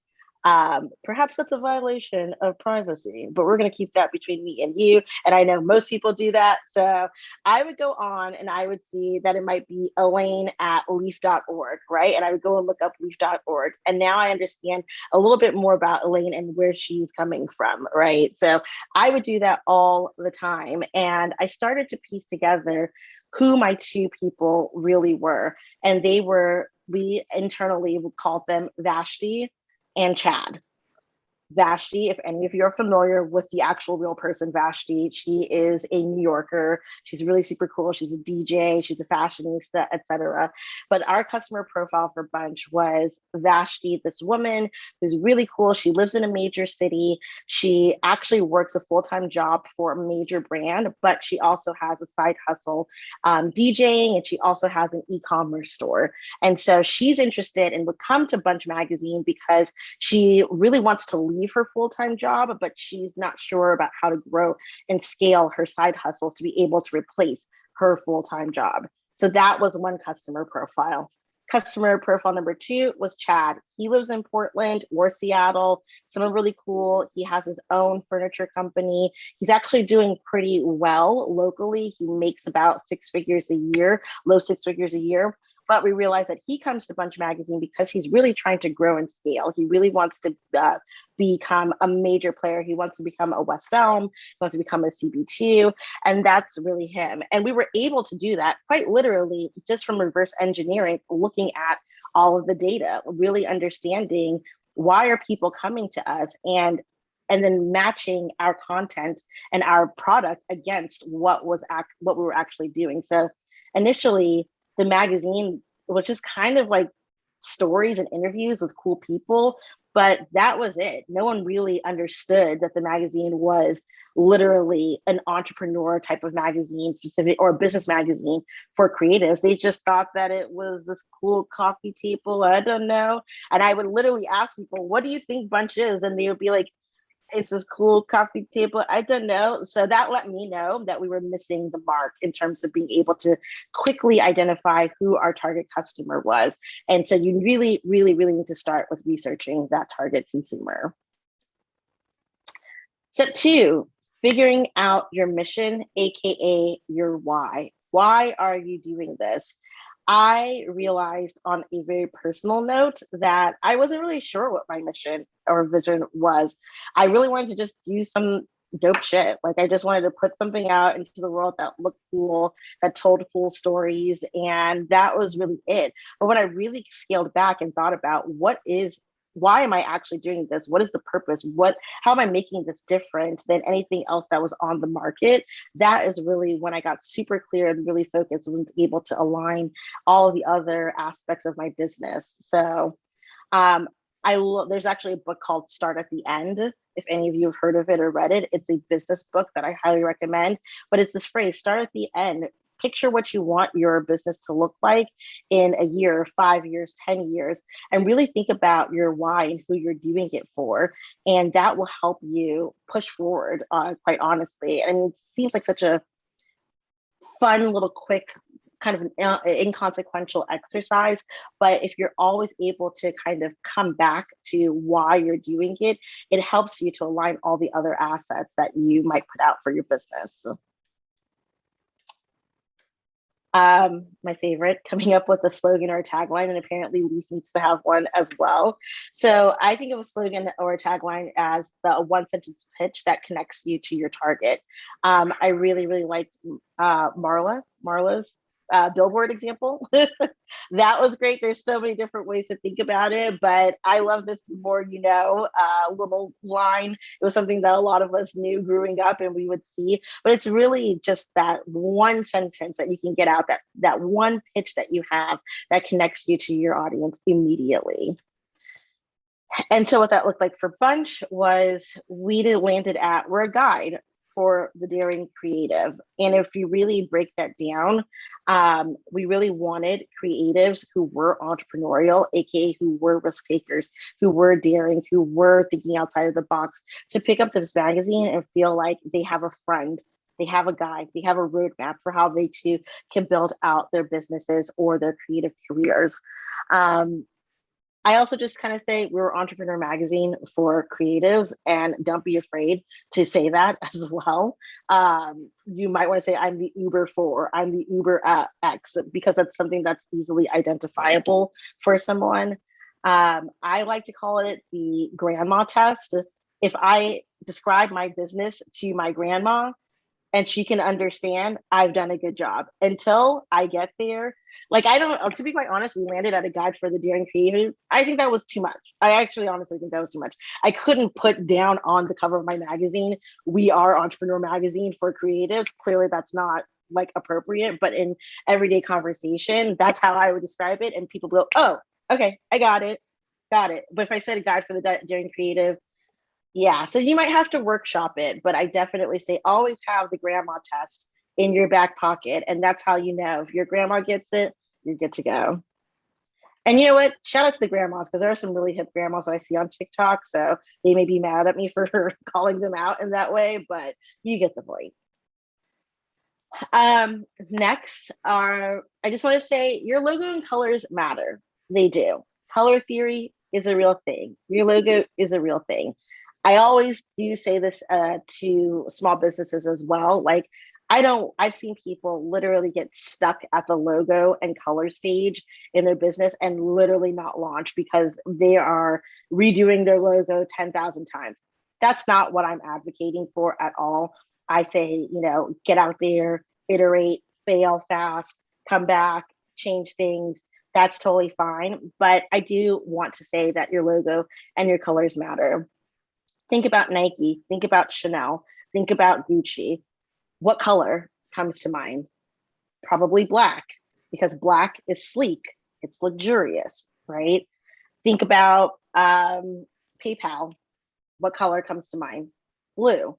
Perhaps that's a violation of privacy, but we're going to keep that between me and you. And I know most people do that. So I would go on and I would see that it might be Elaine@leaf.org, right? And I would go and look up leaf.org. And now I understand a little bit more about Elaine and where she's coming from, right? So I would do that all the time. And I started to piece together who my two people really were. And they were, we internally would call them Vashti and Chad. Vashti, if any of you are familiar with the actual real person, Vashti, she is a New Yorker. She's really super cool. She's a DJ, she's a fashionista, etc. But our customer profile for Bunch was Vashti, this woman who's really cool. She lives in a major city. She actually works a full-time job for a major brand, but she also has a side hustle DJing, and she also has an e-commerce store. And so she's interested and would come to Bunch Magazine because she really wants to leave her full-time job, but she's not sure about how to grow and scale her side hustles to be able to replace her full-time job. So that was one customer profile. Customer profile number two was Chad. He lives in Portland or Seattle, someone really cool. He has his own furniture company. He's actually doing pretty well locally. He makes about 6 figures a year, low 6 figures a year. But we realized that he comes to Bunch Magazine because he's really trying to grow and scale. He really wants to become a major player. He wants to become a West Elm, he wants to become a CB2, and that's really him. And we were able to do that quite literally just from reverse engineering, looking at all of the data, really understanding why are people coming to us, and then matching our content and our product against what we were actually doing. So initially, the magazine was just kind of like stories and interviews with cool people, but that was it. No one really understood that the magazine was literally an entrepreneur type of magazine, specific, or a business magazine for creatives. They just thought that it was this cool coffee table. I don't know. And I would literally ask people, what do you think Bunch is? And they would be like, it's this cool coffee table. I don't know. So that let me know that we were missing the mark in terms of being able to quickly identify who our target customer was. And so you really, really, really need to start with researching that target consumer. Step 2, figuring out your mission, AKA your why. Why are you doing this? I realized on a very personal note that I wasn't really sure what my mission or vision was. I really wanted to just do some dope shit. Like, I just wanted to put something out into the world that looked cool, that told cool stories, and that was really it. But when I really scaled back and thought about why am I actually doing this? What is the purpose? How am I making this different than anything else that was on the market? That is really when I got super clear and really focused and was able to align all the other aspects of my business. So there's actually a book called Start at the End. If any of you have heard of it or read it, it's a business book that I highly recommend. But it's this phrase, start at the end. Picture what you want your business to look like in a year, 5 years, 10 years, and really think about your why and who you're doing it for. And that will help you push forward, quite honestly. I mean, it seems like such a fun little quick kind of an inconsequential exercise, but if you're always able to kind of come back to why you're doing it, it helps you to align all the other assets that you might put out for your business. My favorite, coming up with a slogan or a tagline, and apparently Leaf needs to have one as well. So I think of a slogan or a tagline as the one sentence pitch that connects you to your target. I really, really liked Marla's billboard example. That was great. There's so many different ways to think about it, but I love this more, little line. It was something that a lot of us knew growing up and we would see, but it's really just that one sentence that you can get out, that one pitch that you have that connects you to your audience immediately. And so what that looked like for Bunch was we're a guide for the daring creative. And if you really break that down, we really wanted creatives who were entrepreneurial, aka who were risk takers, who were daring, who were thinking outside of the box, to pick up this magazine and feel like they have a friend, they have a guide, they have a roadmap for how they too can build out their businesses or their creative careers. I also just kind of say we're Entrepreneur Magazine for creatives, and don't be afraid to say that as well. You might want to say I'm the Uber for, I'm the Uber X, because that's something that's easily identifiable for someone. I like to call it the grandma test. If I describe my business to my grandma and she can understand, I've done a good job. Until I get there, to be quite honest, we landed at a guide for the daring creative. I think that was too much. I actually honestly think that was too much. I couldn't put down on the cover of my magazine, we are Entrepreneur Magazine for creatives. Clearly that's not appropriate, but in everyday conversation, that's how I would describe it. And people go, oh, okay, I got it. But if I said a guide for the daring creative, yeah, so you might have to workshop it, but I definitely say always have the grandma test in your back pocket. And that's how you know if your grandma gets it, you're good to go. And you know what? Shout out to the grandmas, because there are some really hip grandmas I see on TikTok. So they may be mad at me for calling them out in that way, but you get the point. Next I just want to say your logo and colors matter. They do. Color theory is a real thing. Your logo is a real thing. I always do say this to small businesses as well. I've seen people literally get stuck at the logo and color stage in their business and literally not launch because they are redoing their logo 10,000 times. That's not what I'm advocating for at all. I say, get out there, iterate, fail fast, come back, change things. That's totally fine. But I do want to say that your logo and your colors matter. Think about Nike, think about Chanel, think about Gucci. What color comes to mind? Probably black, because black is sleek, it's luxurious, right? Think about PayPal. What color comes to mind? Blue.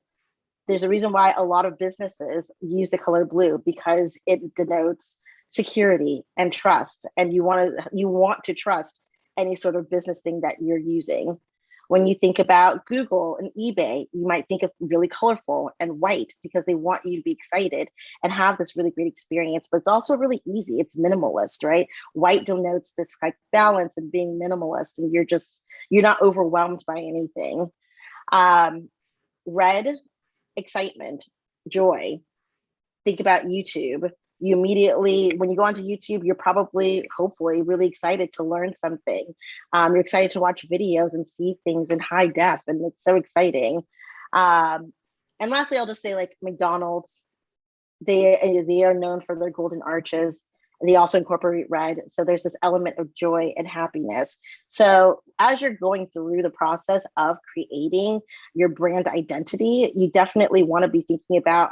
There's a reason why a lot of businesses use the color blue, because it denotes security and trust, and you want to trust any sort of business thing that you're using. When you think about Google and eBay, you might think of really colorful and white because they want you to be excited and have this really great experience, but it's also really easy. It's minimalist, right? White denotes this like balance and being minimalist, and you're not overwhelmed by anything. Red, excitement, joy. Think about YouTube. You immediately, when you go onto YouTube, you're probably, hopefully, really excited to learn something. You're excited to watch videos and see things in high def, and it's so exciting. And lastly, I'll just say like McDonald's, they are known for their golden arches. They also incorporate red. So there's this element of joy and happiness. So as you're going through the process of creating your brand identity, you definitely want to be thinking about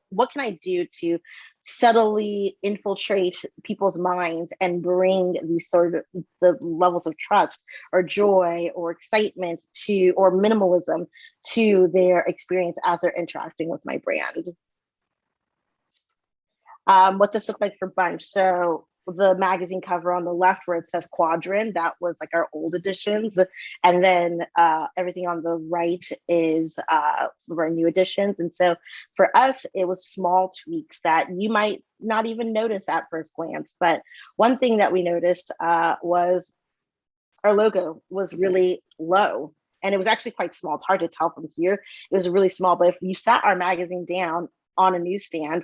what can I do to subtly infiltrate people's minds and bring these sort of the levels of trust or joy or excitement or minimalism to their experience as they're interacting with my brand. What this looked like for Bunch. So the magazine cover on the left where it says Quadrant, that was like our old editions. And then everything on the right is some of our new editions. And so for us, it was small tweaks that you might not even notice at first glance. But one thing that we noticed was our logo was really low. And it was actually quite small. It's hard to tell from here. It was really small, but if you sat our magazine down on a newsstand,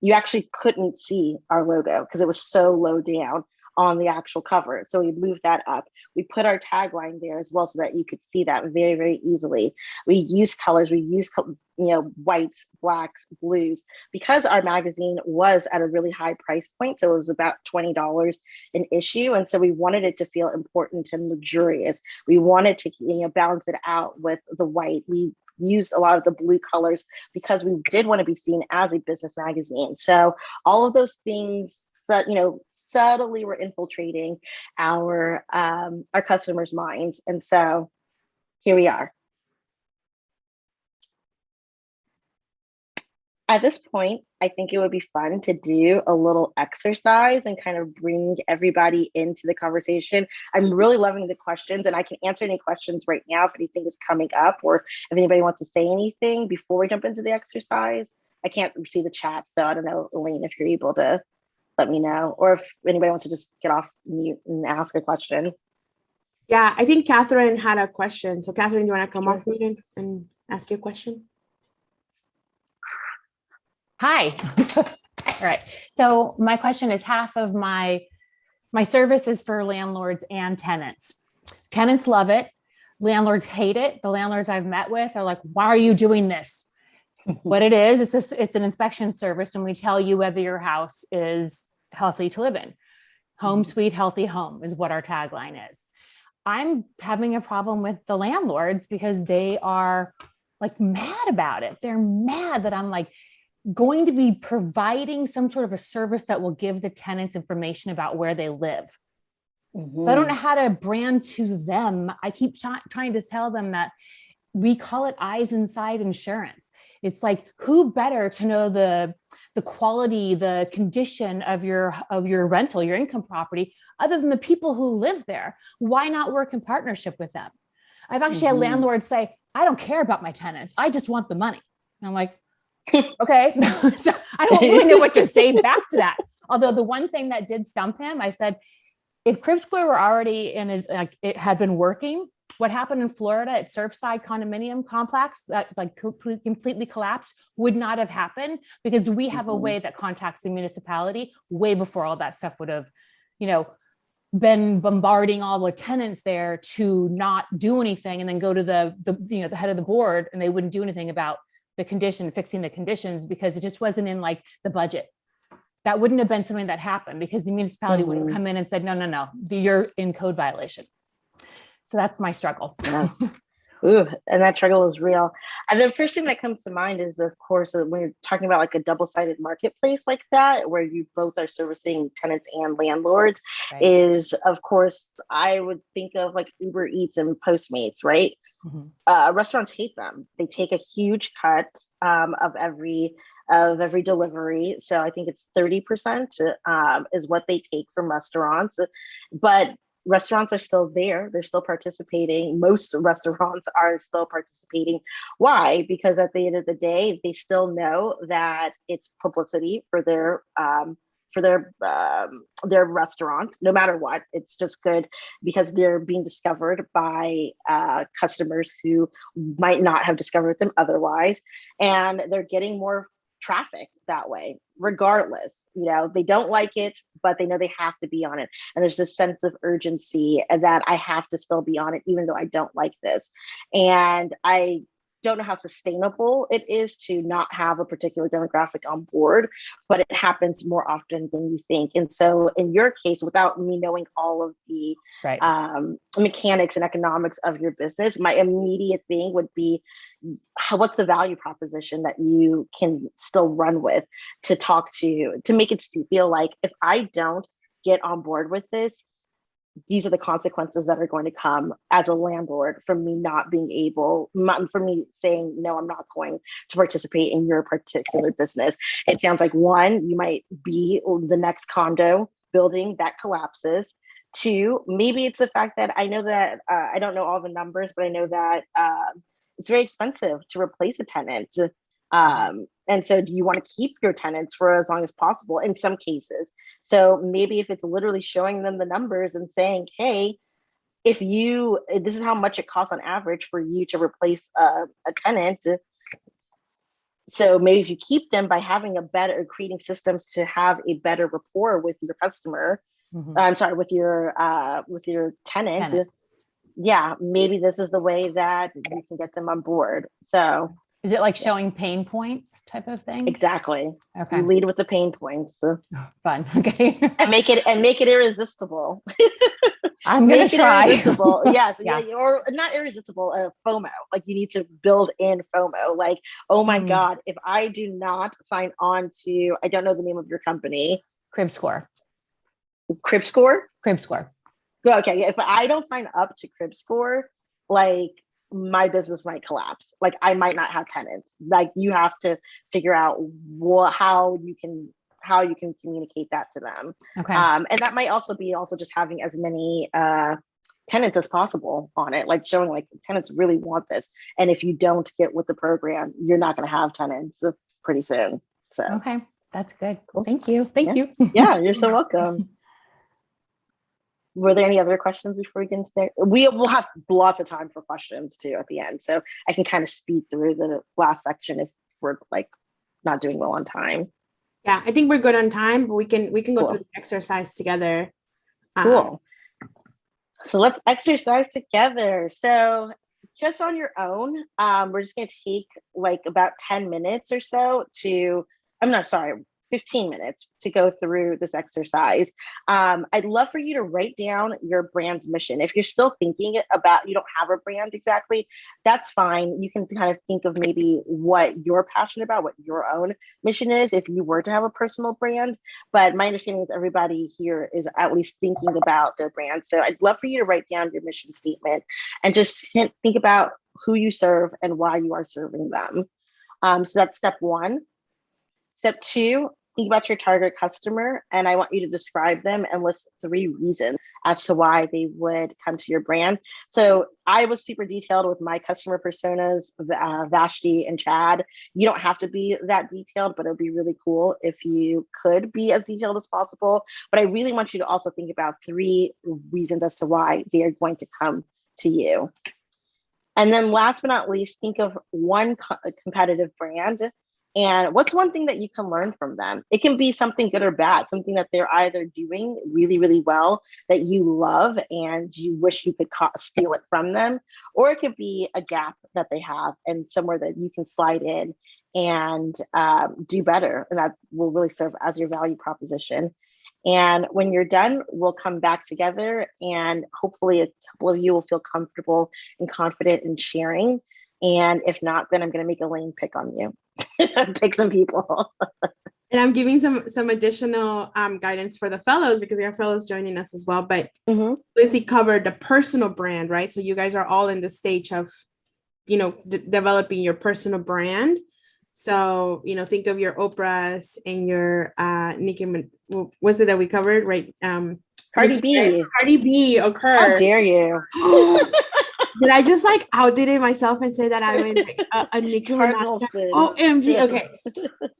you actually couldn't see our logo because it was so low down on the actual cover. So we moved that up. We put our tagline there as well so that you could see that very, very easily. We use colors, we use whites, blacks, blues, because our magazine was at a really high price point. So it was about $20 an issue. And so we wanted it to feel important and luxurious. We wanted to balance it out with the white. We used a lot of the blue colors because we did want to be seen as a business magazine. So all of those things that subtly were infiltrating our customers' minds. And so here we are. At this point, I think it would be fun to do a little exercise and kind of bring everybody into the conversation. I'm really loving the questions, and I can answer any questions right now if anything is coming up or if anybody wants to say anything before we jump into the exercise. I can't see the chat, so I don't know, Elaine, if you're able to let me know, or if anybody wants to just get off mute and ask a question. Yeah, I think Catherine had a question. So Catherine, you want to come off mute and ask your question? Hi. All right. So my question is, half of my service is for landlords and tenants. Tenants love it. Landlords hate it. The landlords I've met with are like, why are you doing this? What it is, it's an inspection service, and we tell you whether your house is healthy to live in. Home sweet healthy home is what our tagline is. I'm having a problem with the landlords because they are like mad about it. They're mad that I'm like going to be providing some sort of a service that will give the tenants information about where they live. So I don't know how to brand to them. I keep trying to tell them that we call it eyes inside insurance. It's like, who better to know the quality, the condition of your rental, your income property, other than the people who live there? Why not work in partnership with them? I've actually had landlords say, I don't care about my tenants. I just want the money. And I'm like, okay. So I don't really know what to say back to that. Although the one thing that did stump him, I said, if Crib Square were already it had been working, what happened in Florida at Surfside condominium complex that like completely collapsed would not have happened because we have a way that contacts the municipality way before all that stuff would have, you know, been bombarding all the tenants there to not do anything and then go to the head of the board and they wouldn't do anything about the condition, fixing the conditions because it just wasn't in like the budget. That wouldn't have been something that happened because the municipality would have come in and said, no, you're in code violation. So that's my struggle. Ooh, and that struggle is real. And the first thing that comes to mind is, of course, when you're talking about like a double-sided marketplace like that, where you both are servicing tenants and landlords, is, of course, I would think of like Ubereats and Postmates, right? Restaurants hate them. They take a huge cut of every delivery. So I think it's 30% is what they take from restaurants. But restaurants are still there. They're still participating. Most restaurants are still participating. Why? Because at the end of the day, they still know that it's publicity for their restaurant, no matter what. It's just good because they're being discovered by customers who might not have discovered them otherwise. And they're getting more traffic that way, regardless. You know, they don't like it, but they know they have to be on it. And there's this sense of urgency that I have to still be on it, even though I don't like this. And I don't know how sustainable it is to not have a particular demographic on board, but it happens more often than you think. And so in your case, without me knowing all of the mechanics and economics of your business, my immediate thing would be, what's the value proposition that you can still run with to make it feel like if I don't get on board with this, these are the consequences that are going to come as a landlord from me not being able, from me saying, no, I'm not going to participate in your particular business. It sounds like one, you might be the next condo building that collapses. Two, maybe it's the fact that I know that, I don't know all the numbers, but I know that it's very expensive to replace a tenant. And so do you want to keep your tenants for as long as possible in some cases? So maybe if it's literally showing them the numbers and saying, hey, this is how much it costs on average for you to replace a tenant. So maybe if you keep them by having creating systems to have a better rapport with your customer, with your tenant. Yeah, maybe this is the way that you can get them on board. So is it like showing pain points type of thing? Exactly. Okay. You lead with the pain points. Fun. Okay. and make it irresistible. I'm gonna try. Irresistible. Yes. Yeah. Or not irresistible. FOMO. Like you need to build in FOMO. Like, oh my God, if I do not sign on to, I don't know the name of your company. Crib Score. Crib Score. Okay. If I don't sign up to Crib Score, like my business might collapse. Like I might not have tenants. Like you have to figure out how you can communicate that to them. Okay. And that might also be just having as many tenants as possible on it, like showing like tenants really want this. And if you don't get with the program, you're not going to have tenants pretty soon. So okay, that's good. Cool. Thank you. You. Yeah, you're so welcome. Were there any other questions before we get into there? We will have lots of time for questions too at the end. So I can kind of speed through the last section if we're like not doing well on time. Yeah, I think we're good on time, but we can go through the exercise together. Cool. So let's exercise together. So just on your own, we're just going to take like about 10 minutes or so 15 minutes to go through this exercise. I'd love for you to write down your brand's mission. If you're still thinking about, you don't have a brand exactly, that's fine. You can kind of think of maybe what you're passionate about, what your own mission is, if you were to have a personal brand. But my understanding is everybody here is at least thinking about their brand. So I'd love for you to write down your mission statement and just think about who you serve and why you are serving them. So that's step one. Step two, think about your target customer, and I want you to describe them and list 3 reasons as to why they would come to your brand. So I was super detailed with my customer personas, Vashti and Chad. You don't have to be that detailed, but it'd be really cool if you could be as detailed as possible. But I really want you to also think about 3 reasons as to why they are going to come to you. And then last but not least, think of one competitive brand. And what's one thing that you can learn from them? It can be something good or bad, something that they're either doing really, really well that you love and you wish you could steal it from them, or it could be a gap that they have and somewhere that you can slide in and do better. And that will really serve as your value proposition. And when you're done, we'll come back together and hopefully a couple of you will feel comfortable and confident in sharing. And if not, then I'm going to make Elaine pick on you. Pick some people. And I'm giving some additional guidance for the fellows because we have fellows joining us as well. But Lizzy covered the personal brand, right? So you guys are all in the stage of, developing your personal brand. So, think of your Oprahs and your Nicki, was it that we covered, right? Cardi B. Cardi B, Okoro. How dare you? Did I just outdid it myself and say that I'm a Nicki Minaj? OMG. Okay.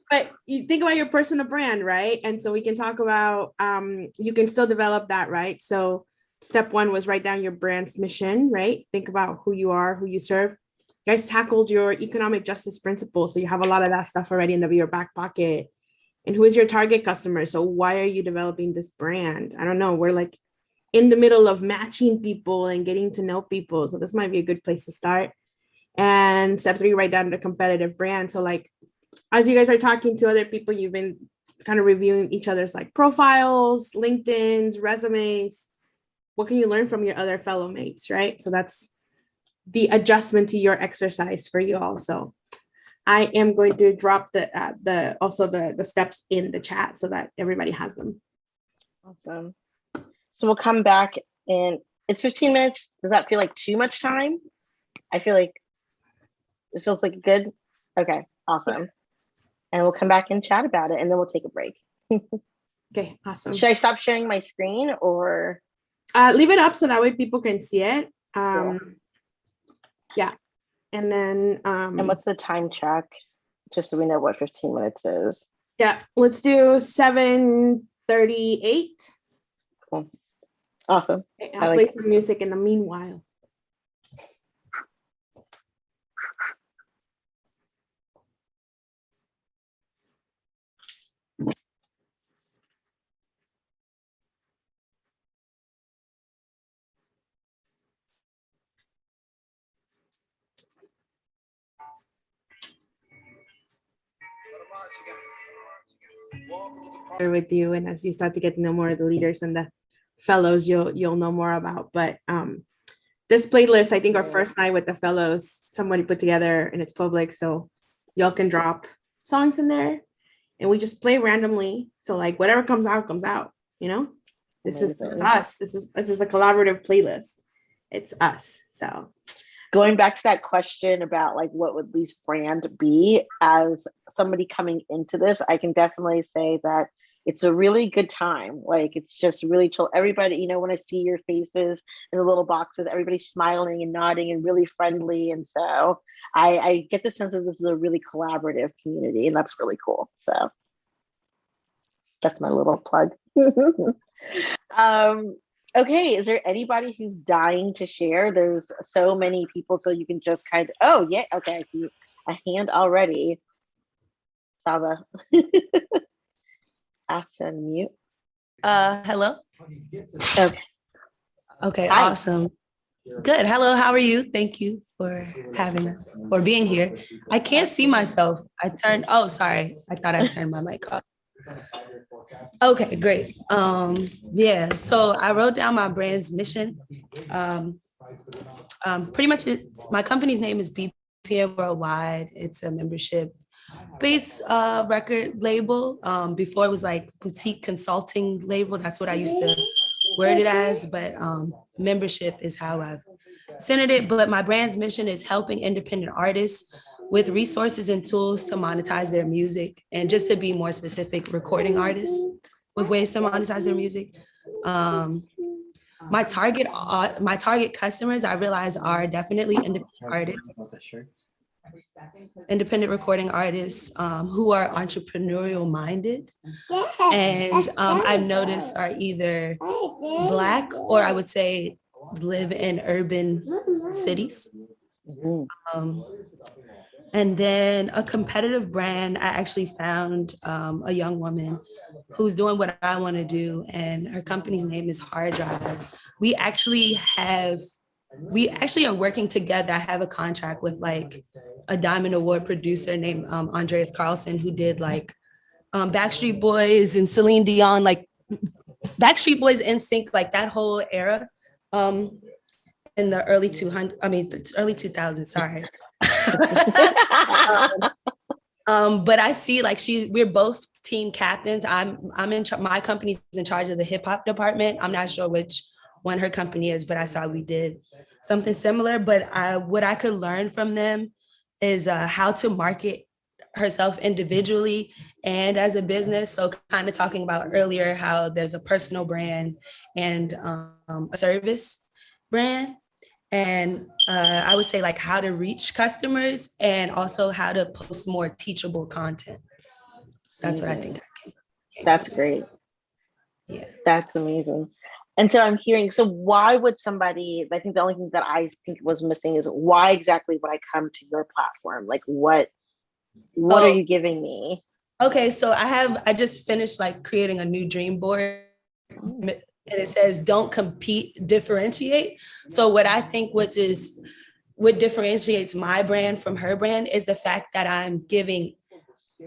But you think about your personal brand, right? And so we can talk about, you can still develop that, right? So step one was write down your brand's mission, right? Think about who you are, who you serve. You guys tackled your economic justice principles. So you have a lot of that stuff already in your back pocket. And who is your target customer? So why are you developing this brand? I don't know. We're in the middle of matching people and getting to know people. So this might be a good place to start. And step three, write down the competitive brand. So as you guys are talking to other people, you've been kind of reviewing each other's profiles, LinkedIn's, resumes. What can you learn from your other fellow mates, right? So that's the adjustment to your exercise for you all. So I am going to drop the steps in the chat so that everybody has them. Awesome. So we'll come back in, it's 15 minutes. Does that feel like too much time? I feel like it feels like good. Okay, awesome. And we'll come back and chat about it and then we'll take a break. Okay, awesome. Should I stop sharing my screen or? Leave it up so that way people can see it. Cool. Yeah. And then. And what's the time check? Just so we know what 15 minutes is. Yeah, let's do 7:38. Cool. Awesome. Okay, I'll play some music in the meanwhile. With you, and as you start to get to know more of the leaders and the fellows, you'll know more about. But this playlist, I think our first night with the fellows, somebody put together and it's public, so y'all can drop songs in there, and we just play randomly. So whatever comes out, This is us. This is a collaborative playlist. It's us. So. Going back to that question about what would Leaf's brand be, as somebody coming into this, I can definitely say that it's a really good time. It's just really chill. Everybody, when I see your faces in the little boxes, everybody's smiling and nodding and really friendly. And so I get the sense that this is a really collaborative community, and that's really cool. So that's my little plug. Okay, is there anybody who's dying to share? There's so many people, so you can just oh yeah, okay, I see a hand already. Saba. Ask to unmute. Hello. Okay, Hi. Awesome. Good. Hello, how are you? Thank you for having us, for being here. I can't see myself. Oh, sorry. I thought I turned my mic off. Okay, great. Yeah, so I wrote down my brand's mission. Pretty much my company's name is BPM Worldwide. It's a membership-based record label. Before it was boutique consulting label. That's what I used to word it as, but membership is how I've centered it. But my brand's mission is helping independent artists with resources and tools to monetize their music, and just to be more specific, recording artists with ways to monetize their music. My target customers, I realize, are definitely independent recording artists who are entrepreneurial minded, and I've noticed are either Black, or I would say live in urban cities. Mhm. And then a competitive brand, I actually found a young woman who's doing what I want to do, and her company's name is Hard Drive. We actually are working together. I have a contract with like a Diamond Award producer named Andreas Carlson, who did like Backstreet Boys and Celine Dion, like Backstreet Boys, NSYNC, like that whole era. In the early 2000s, sorry. But I see like we're both team captains. My company's in charge of the hip hop department. I'm not sure which one her company is, but I saw we did something similar. But what I could learn from them is how to market herself individually and as a business. So kind of talking about earlier how there's a personal brand and a service brand. And I would say like how to reach customers and also how to post more teachable content. That's what I think. That's great. Yeah. That's amazing. And so I'm hearing, so why would somebody, I think the only thing that I think was missing is why exactly would I come to your platform? Like what are you giving me? Okay, so I just finished like creating a new dream board. And it says, don't compete, differentiate. So what I think what differentiates my brand from her brand is the fact that I'm giving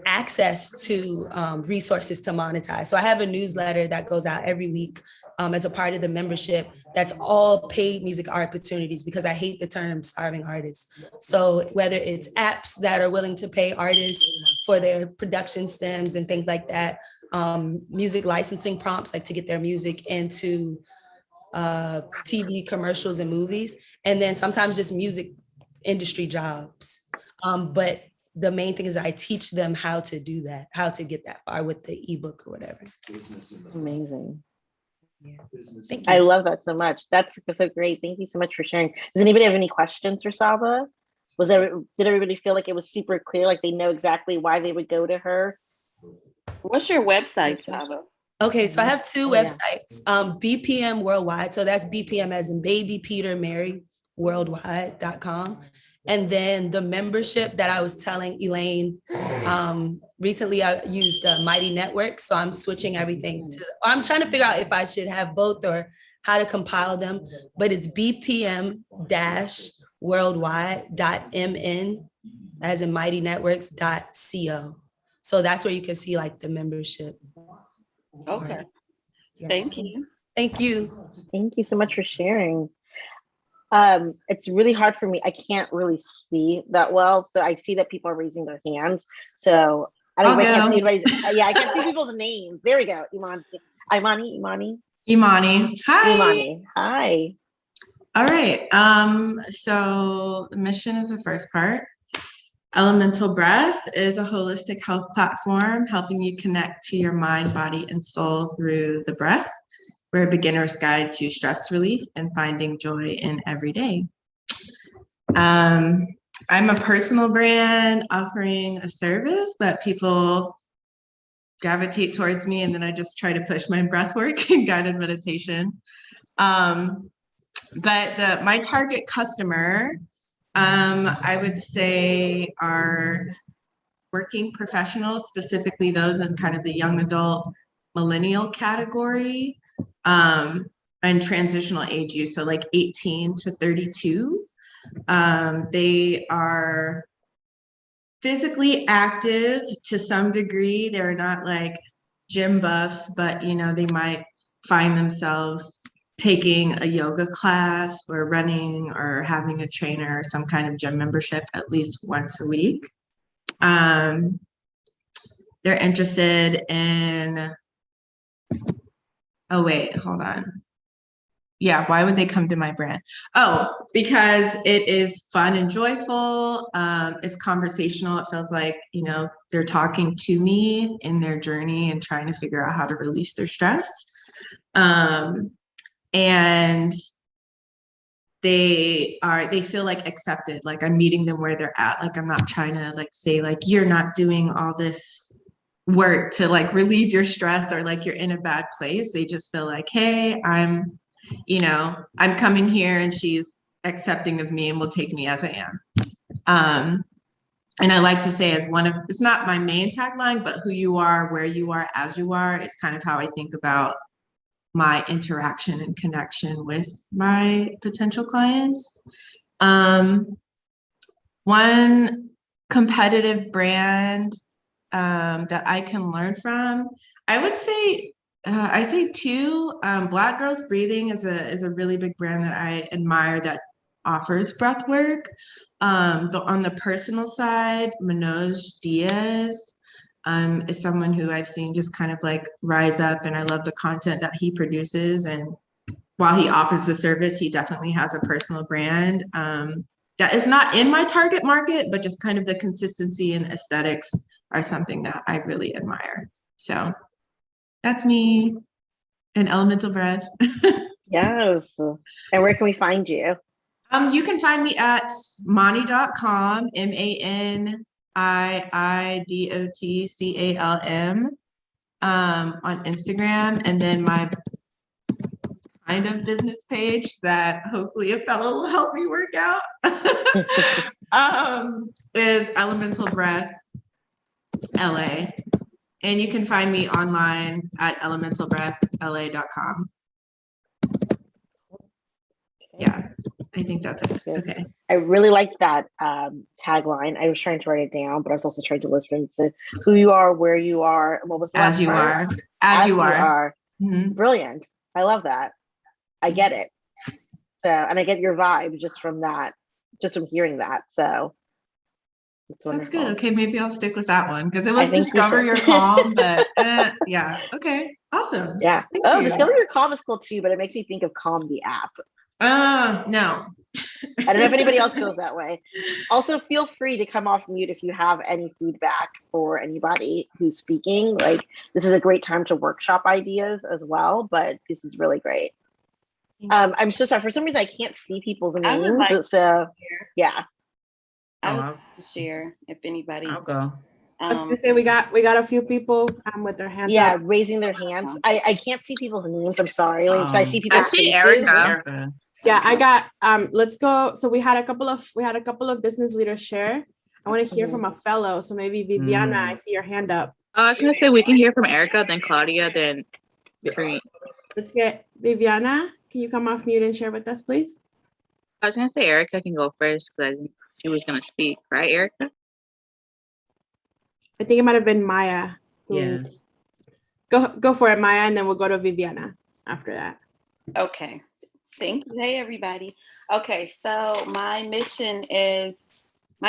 access to resources to monetize. So I have a newsletter that goes out every week as a part of the membership. That's all paid music opportunities, because I hate the term starving artists. So whether it's apps that are willing to pay artists for their production stems and things like that, music licensing prompts, like to get their music into TV commercials and movies, and then sometimes just music industry jobs. But the main thing is I teach them how to do that, how to get that far with the ebook or whatever. Amazing. Yeah. Thank you. I love that so much. That's so great. Thank you so much for sharing. Does anybody have any questions for Saba? Did everybody feel like it was super clear, like they know exactly why they would go to her? What's your website, Saba? Okay, so I have two websites, BPM Worldwide. So that's BPM as in baby, Peter, Mary, worldwide.com. And then the membership that I was telling Elaine, recently I used Mighty Network. So I'm switching everything I'm trying to figure out if I should have both or how to compile them, but it's BPM-worldwide.mn as in Mighty Networks.co. So that's where you can see like the membership. Okay. Yes. Thank you. Thank you. Thank you so much for sharing. It's really hard for me. I can't really see that well. So I see that people are raising their hands. So I can't see anybody's, I can't see people's names. There we go. Imani. Hi. Imani. Hi. All right. So the mission is the first part. Elemental Breath is a holistic health platform helping you connect to your mind, body, and soul through the breath. We're a beginner's guide to stress relief and finding joy in every day. I'm a personal brand offering a service that people gravitate towards me, and then I just try to push my breath work and guided meditation. But my target customer, I would say, are working professionals, specifically those in kind of the young adult millennial category, and transitional age use, so like 18 to 32. They are physically active to some degree. They're not like gym buffs, but they might find themselves taking a yoga class or running or having a trainer or some kind of gym membership at least once a week. They're interested in, oh wait, hold on. Yeah, why would they come to my brand? Oh, because it is fun and joyful. It's conversational. It feels like, they're talking to me in their journey and trying to figure out how to release their stress. And they feel like accepted, like I'm meeting them where they're at. Like I'm not trying to like say like, you're not doing all this work to like relieve your stress or like you're in a bad place. They just feel like, hey, I'm I'm coming here and she's accepting of me and will take me as I am. And I like to say it's not my main tagline, but who you are, where you are, as you are, is kind of how I think about my interaction and connection with my potential clients. One competitive brand that I can learn from, I would say, I say two. Black Girls Breathing is a really big brand that I admire that offers breath work. But on the personal side, Manoj Diaz is someone who I've seen just kind of like rise up, and I love the content that he produces. And while he offers the service, he definitely has a personal brand that is not in my target market, but just kind of the consistency and aesthetics are something that I really admire. So that's me and Elemental Bread. Yes. And where can we find you? You can find me at Mani.com, MANIIDOTCALM, on Instagram, and then my kind of business page that hopefully a fellow will help me work out is Elemental Breath LA. And you can find me online at elementalbreathla.com. Yeah, I think that's it. Okay. I really liked that tagline. I was trying to write it down, but I was also trying to listen to who you are, where you are, and what was the As last you part? are. As you are. Mm-hmm. Brilliant. I love that. I get it. So, and I get your vibe just from that, just from hearing that. So that's good. Okay, maybe I'll stick with that one because it was Discover Your Calm, but yeah. Okay, awesome. Yeah. Thank you. Discover Your Calm is cool too, but it makes me think of Calm the app. No. I don't know if anybody else feels that way. Also, feel free to come off mute if you have any feedback for anybody who's speaking. Like, this is a great time to workshop ideas as well, but this is really great. I'm so sorry. For some reason, I can't see people's names. So, yeah. I would like to share if anybody. I'll go. I was gonna say we got a few people with their hands up. Raising their hands. I can't see people's names. I'm sorry. Like, I see people's faces. Erica. Yeah, I got let's go. So we had a couple of business leaders share. I want to hear from a fellow. So maybe Viviana, I see your hand up. I was gonna say we can hear from Erica, then Claudia, then Kareem. Let's get Viviana. Can you come off mute and share with us, please? I was gonna say Erica can go first because she was gonna speak, right, Erica? I think it might have been Maya. Yeah. Go for it, Maya, and then we'll go to Viviana after that. Okay. Thank you. Hey, everybody. Okay, so my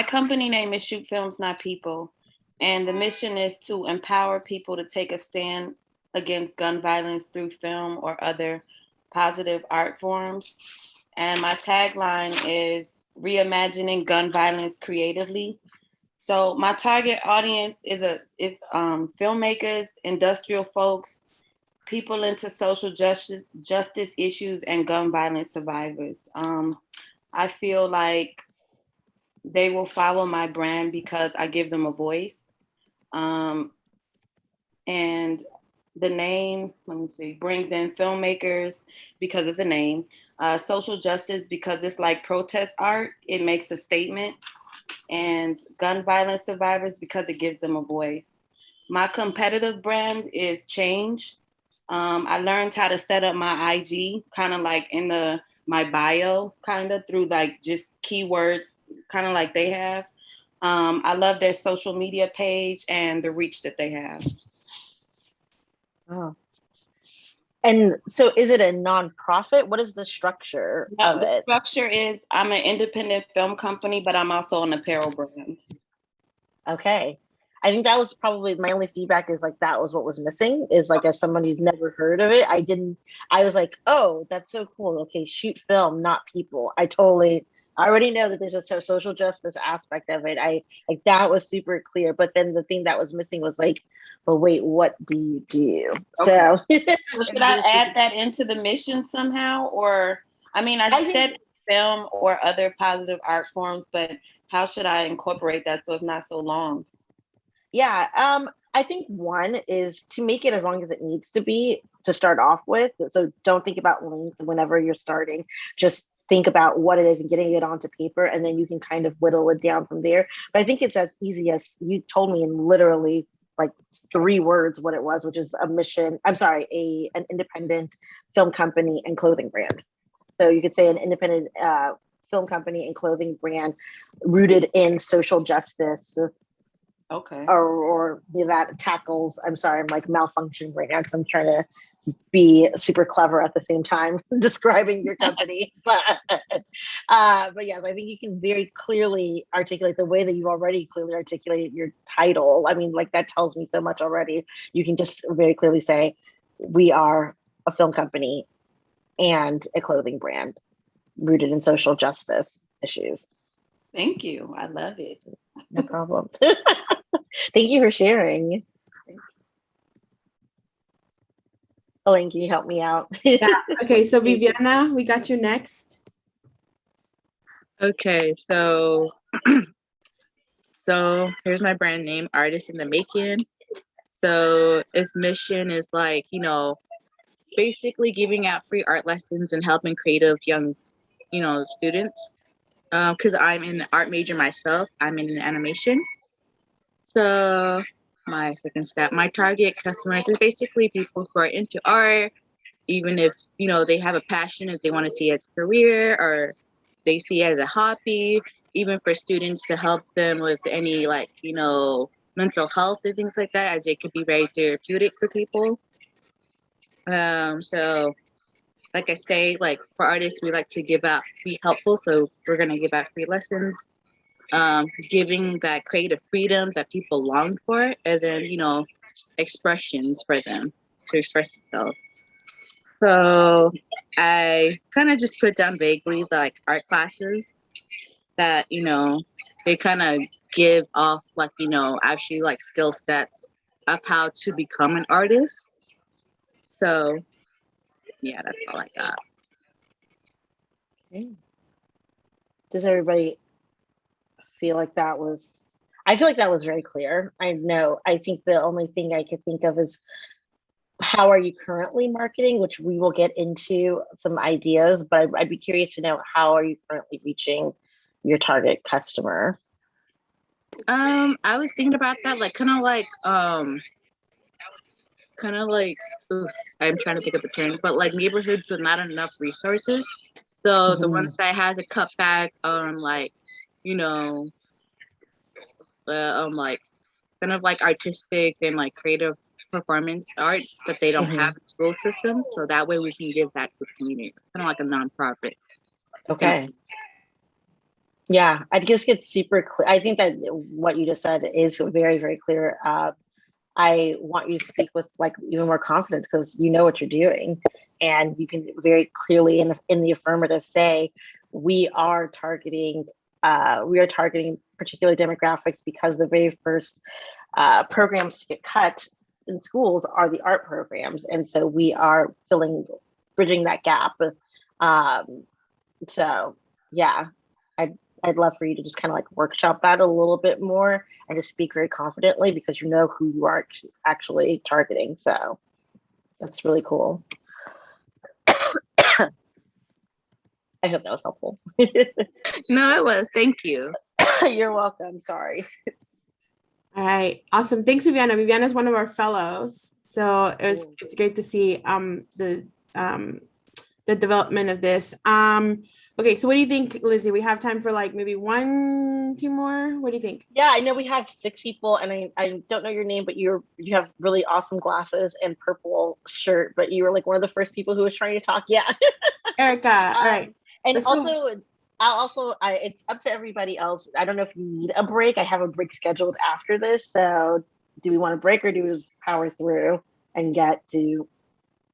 company name is Shoot Films, Not People. And the mission is to empower people to take a stand against gun violence through film or other positive art forms. And my tagline is reimagining gun violence creatively. So my target audience is filmmakers, industrial folks, people into social justice issues, and gun violence survivors. I feel like they will follow my brand because I give them a voice. And the name, brings in filmmakers because of the name, social justice because it's like protest art. It makes a statement. And gun violence survivors because it gives them a voice. My competitive brand is change. I learned how to set up my IG kind of like in my bio, kind of through like just keywords, kind of like they have. I love their social media page and the reach that they have. Oh. And so is it a nonprofit? What is the structure of it? The structure is I'm an independent film company, but I'm also an apparel brand. Okay. I think that was probably my only feedback is like, that was what was missing is like, as someone who's never heard of it, I was like, oh, that's so cool. Okay. Shoot film, not people. I already know that there's a social justice aspect of it. That was super clear. But then the thing that was missing was like, but wait, what do you do? Okay. So should I add that into the mission somehow? Or, I said film or other positive art forms, but how should I incorporate that so it's not so long? Yeah. I think one is to make it as long as it needs to be to start off with. So don't think about length whenever you're starting. Just think about what it is and getting it onto paper, and then you can kind of whittle it down from there. But I think it's as easy as you told me in literally like 3 words what it was, which is an independent film company and clothing brand. So you could say an independent film company and clothing brand rooted in social justice. Okay. Or that tackles, I'm sorry, I'm like malfunctioning right now because I'm trying to be super clever at the same time describing your company. But yes, I think you can very clearly articulate the way that you already clearly articulated your title. I mean, like that tells me so much already. You can just very clearly say, we are a film company and a clothing brand rooted in social justice issues. Thank you. I love it. No problem. Thank you for sharing. Elaine, can you help me out? Yeah. Okay. So Viviana, we got you next. Okay, so so here's my brand name, Artist in the Making. So its mission is like, basically giving out free art lessons and helping creative young, students. Because I'm an art major myself, I'm in animation. So my second step, my target customers is basically people who are into art, even if they have a passion, if they want to see it as a career or they see it as a hobby, even for students to help them with any mental health and things like that, as it could be very therapeutic for people. So like I say, like for artists, we like to give out, be helpful. So we're gonna give out free lessons, giving that creative freedom that people long for, and then expressions for them to express themselves. So I kind of just put down vaguely like art classes that they kind of give off like actually like skill sets of how to become an artist. So yeah, that's all I got. Okay. Does everybody feel like that was, I feel like that was very clear. I think the only thing I could think of is how are you currently marketing, which we will get into some ideas, but I'd be curious to know how are you currently reaching your target customer? I was thinking about that, like oof, I'm trying to think of the term, but like neighborhoods with not enough resources. So the ones that has a cut back on like, like kind of like artistic and like creative performance arts that they don't have a school system. So that way we can give back to the community, kind of like a nonprofit. Okay. Yeah, I just get super clear. I think that what you just said is very, very clear. I want you to speak with like even more confidence because you know what you're doing, and you can very clearly in the affirmative say we are targeting particular demographics because the very first programs to get cut in schools are the art programs, and so we are bridging that gap. So yeah, I'd love for you to just kind of like workshop that a little bit more and just speak very confidently because you know who you are actually targeting. So that's really cool. I hope that was helpful. No, it was. Thank you. You're welcome. Sorry. All right. Awesome. Thanks, Viviana. Viviana is one of our fellows. So it's great to see the development of this. Okay, so what do you think, Lizzy? We have time for like maybe 1, 2 more. What do you think? Yeah, I know we have 6 people, and I don't know your name, but you have really awesome glasses and purple shirt. But you were like one of the first people who was trying to talk. Yeah, Erica. All right, and it's up to everybody else. I don't know if you need a break. I have a break scheduled after this. So do we want a break or do we just power through and get to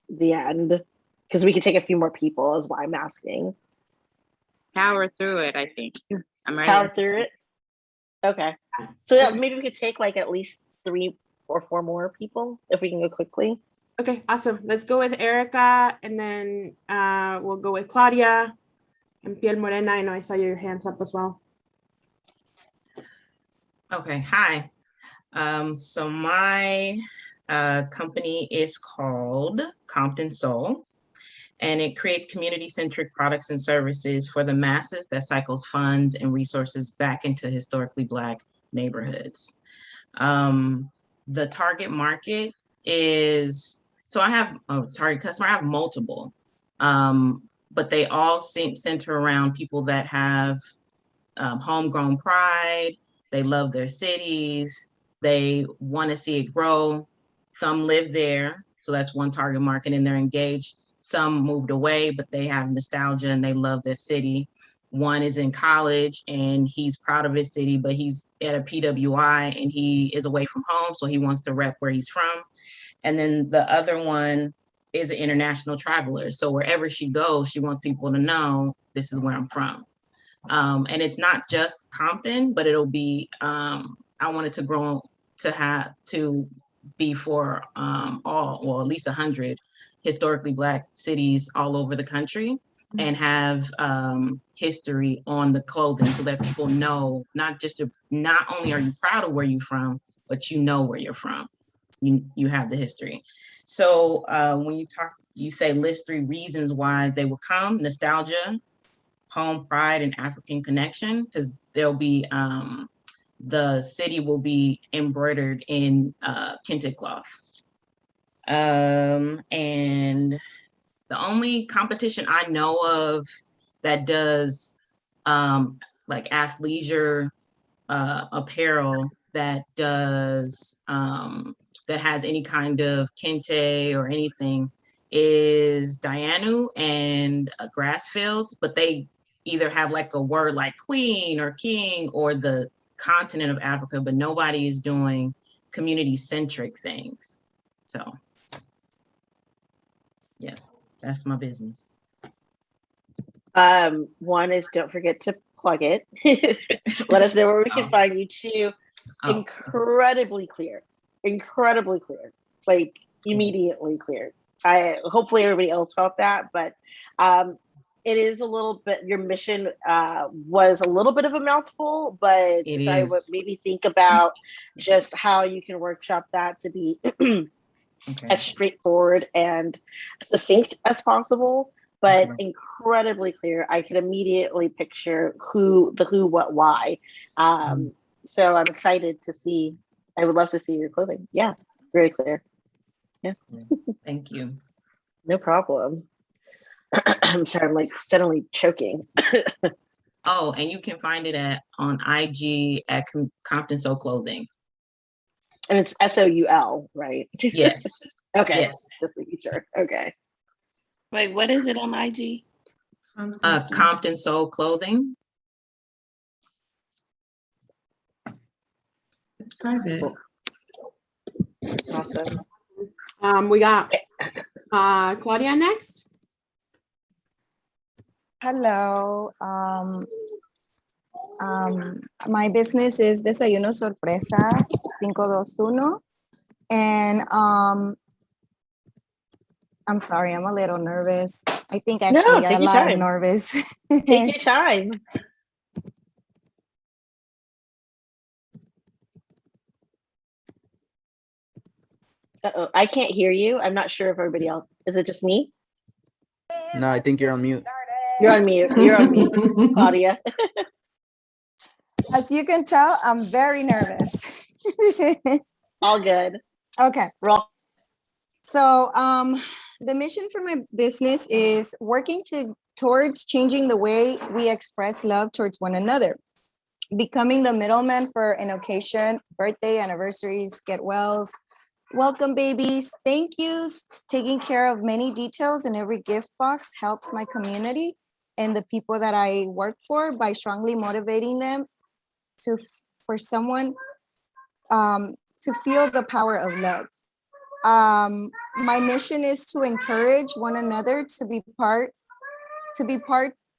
the end? Because we could take a few more people is why I'm asking. Power through it, I think. I'm ready. Power through it? Okay. So maybe we could take like at least 3 or 4 more people if we can go quickly. Okay, awesome. Let's go with Erica, and then we'll go with Claudia and Piel Morena. I know I saw your hands up as well. Okay, hi. So my company is called Compton Soul, and it creates community-centric products and services for the masses that cycles funds and resources back into historically Black neighborhoods. The target market is, so I have a target customer, I have multiple, but they all center around people that have homegrown pride. They love their cities. They want to see it grow. Some live there, so that's one target market, and they're engaged. Some moved away, but they have nostalgia and they love their city. One is in college and he's proud of his city, but he's at a PWI and he is away from home, so he wants to rep where he's from. And then the other one is an international traveler. So wherever she goes, she wants people to know this is where I'm from. And it's not just Compton, but it'll be, I want it to grow to be for all, well, at least 100 historically Black cities all over the country, and have history on the clothing so that people know not only are you proud of where you're from, but you know where you're from. You have the history. So when you say list 3 reasons why they will come: nostalgia, home pride, and African connection, because there'll be the city will be embroidered in kente cloth. And the only competition I know of that does like athleisure apparel that does that has any kind of kente or anything is Dianu and Grassfields, but they either have like a word like queen or king or the continent of Africa, but nobody is doing community-centric things. So yes, that's my business. One is, don't forget to plug it. Let us know where we can find you. 2, incredibly clear, like immediately clear. Hopefully everybody else felt that, but it is a little bit, your mission was a little bit of a mouthful, but I would maybe think about just how you can workshop that to be as straightforward and succinct as possible, but incredibly clear. I can immediately picture who, what, why. So I'm excited to see, I would love to see your clothing. Yeah, very clear. Yeah. Thank you. No problem. I'm sorry, I'm like suddenly choking. Oh, and you can find it on IG at Compton Soul Clothing. And it's SOUL, right? Yes. Okay. Yes. Just making sure. Okay. Wait, what is it on IG? Compton Soul Clothing. It's private. Awesome. We got Claudia next. Hello. My business is Desayuno Sorpresa 521. And I'm sorry, I'm a little nervous. I think actually a lot of nervous. Take your time. Uh-oh, I can't hear you. I'm not sure if everybody else, is it just me? No, I think you're on mute. You're on mute. You're on mute, Claudia. As you can tell, I'm very nervous. All good. Okay. So the mission for my business is working towards changing the way we express love towards one another, becoming the middleman for an occasion, birthday, anniversaries, get wells, welcome babies, thank yous. Taking care of many details in every gift box helps my community and the people that I work for by strongly motivating them for someone to feel the power of love. My mission is to encourage one another to be part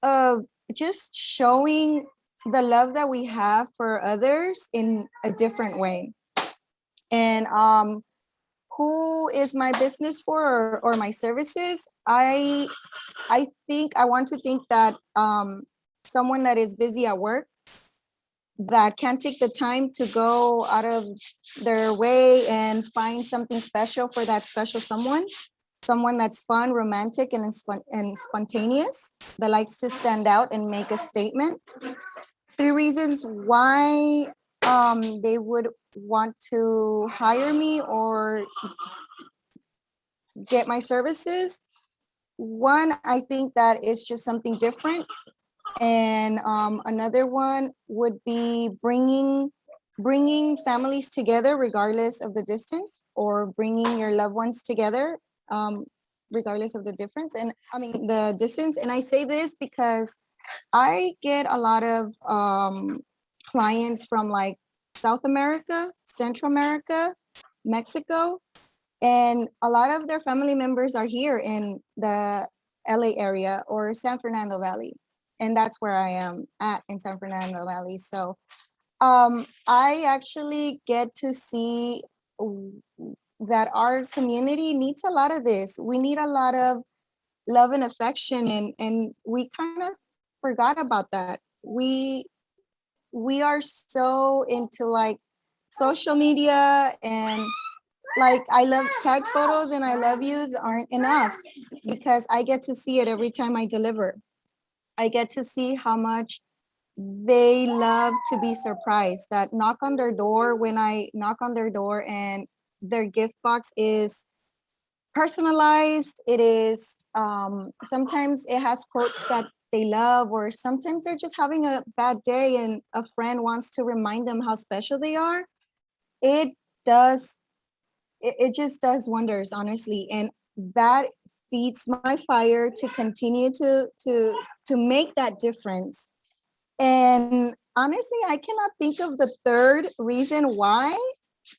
of just showing the love that we have for others in a different way. And who is my business for, or my services? I want to think that someone that is busy at work that can't take the time to go out of their way and find something special for that special someone that's fun, romantic, and spontaneous, that likes to stand out and make a statement. 3 reasons why they would want to hire me or get my services. One, I think that is just something different. And another one would be bringing families together regardless of the distance, or bringing your loved ones together regardless of the difference. And I mean the distance. And I say this because I get a lot of clients from like South America, Central America, Mexico, and a lot of their family members are here in the LA area or San Fernando Valley. And that's where I am at, in San Fernando Valley. So I actually get to see that our community needs a lot of this. We need a lot of love and affection, and we kind of forgot about that. We are so into like social media, and like I love tag photos and I love yous aren't enough, because I get to see it every time I deliver. I get to see how much they love to be surprised, that knock on their door, when I knock on their door and their gift box is personalized. It is sometimes it has quotes that they love, or sometimes they're just having a bad day and a friend wants to remind them how special they are. It does, it just does wonders, honestly. And that feeds my fire to continue to make that difference. And honestly, I cannot think of the third reason why.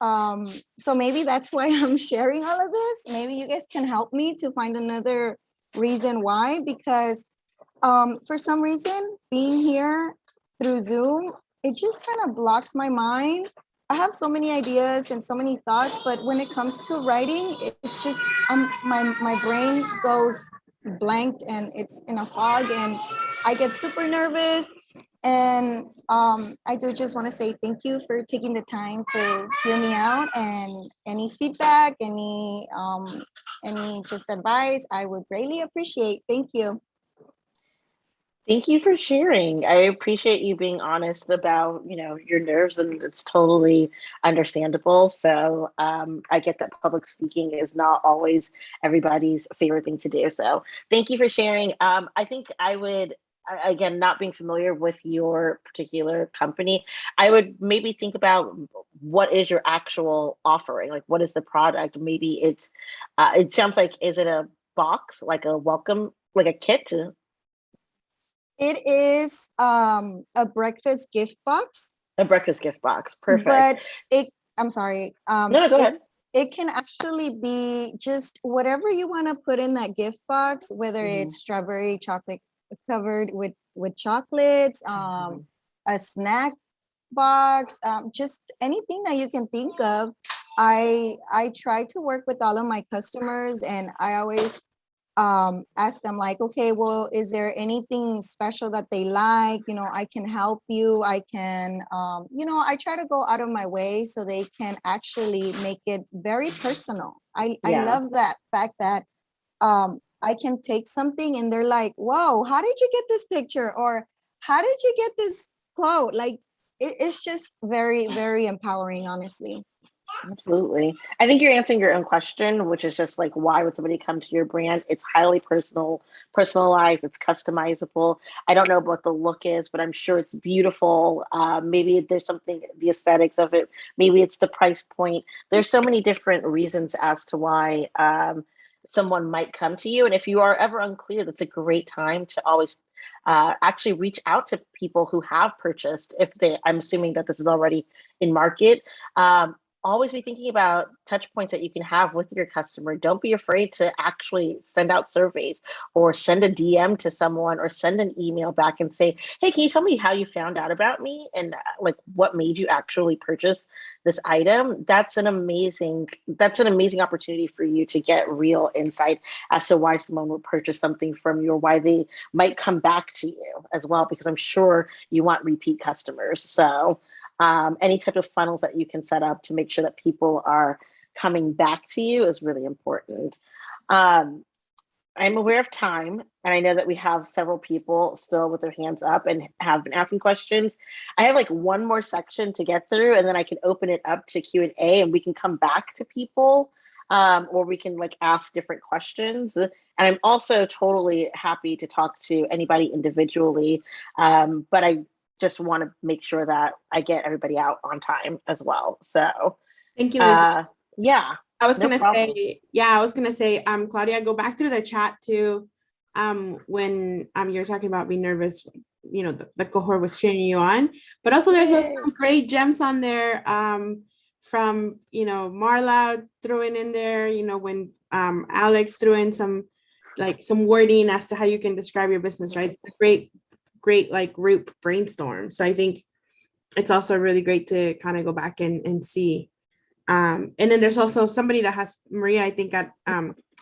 So maybe that's why I'm sharing all of this. Maybe you guys can help me to find another reason why, because for some reason, being here through Zoom, it just kind of blocks my mind. I have so many ideas and so many thoughts, but when it comes to writing, it's just my brain goes blanked and it's in a fog, and I get super nervous. And I do just want to say thank you for taking the time to hear me out, and any feedback, any just advice, I would greatly appreciate. Thank you. Thank you for sharing. I appreciate you being honest about, your nerves, and it's totally understandable. So I get that public speaking is not always everybody's favorite thing to do. So thank you for sharing. I think I would, again, not being familiar with your particular company, I would maybe think about what is your actual offering? Like, what is the product? Maybe it sounds like, is it a box, like a welcome, like a kit? It is a breakfast gift box. A breakfast gift box, perfect. But I'm sorry. No, go ahead. It can actually be just whatever you want to put in that gift box, whether it's strawberry chocolate covered with chocolates, a snack box, just anything that you can think of. I try to work with all of my customers, and I always ask them like, okay, well, is there anything special that they like? I can help you. I can, I try to go out of my way so they can actually make it very personal. I love that fact that I can take something and they're like, whoa, how did you get this picture? Or how did you get this quote? Like, it's just very, very empowering, honestly. Absolutely. I think you're answering your own question, which is just like, why would somebody come to your brand? It's highly personalized, it's customizable. I don't know what the look is, but I'm sure it's beautiful. Maybe there's something, the aesthetics of it. Maybe it's the price point. There's so many different reasons as to why someone might come to you. And if you are ever unclear, that's a great time to always actually reach out to people who have purchased, I'm assuming that this is already in market. always be thinking about touch points that you can have with your customer. Don't be afraid to actually send out surveys or send a DM to someone or send an email back and say, hey, can you tell me how you found out about me and like what made you actually purchase this item? That's an amazing opportunity for you to get real insight as to why someone would purchase something from you or why they might come back to you as well, because I'm sure you want repeat customers. So any type of funnels that you can set up to make sure that people are coming back to you is really important. I'm aware of time, and I know that we have several people still with their hands up and have been asking questions. I have like one more section to get through, and then I can open it up to Q&A, and we can come back to people, or we can like ask different questions. And I'm also totally happy to talk to anybody individually, but I just want to make sure that I get everybody out on time as well. So thank you, Lizzy. Yeah. I was no gonna problem. say, Claudia, go back through the chat too. When you're talking about being nervous, you know, the cohort was cheering you on, but also there's also some great gems on there. From, you know, Marla throwing in there, you know, when Alex threw in some wording as to how you can describe your business, right? It's a great like group brainstorm. So I think it's also really great to kind of go back and see. And then there's also somebody that has, Maria, I think, got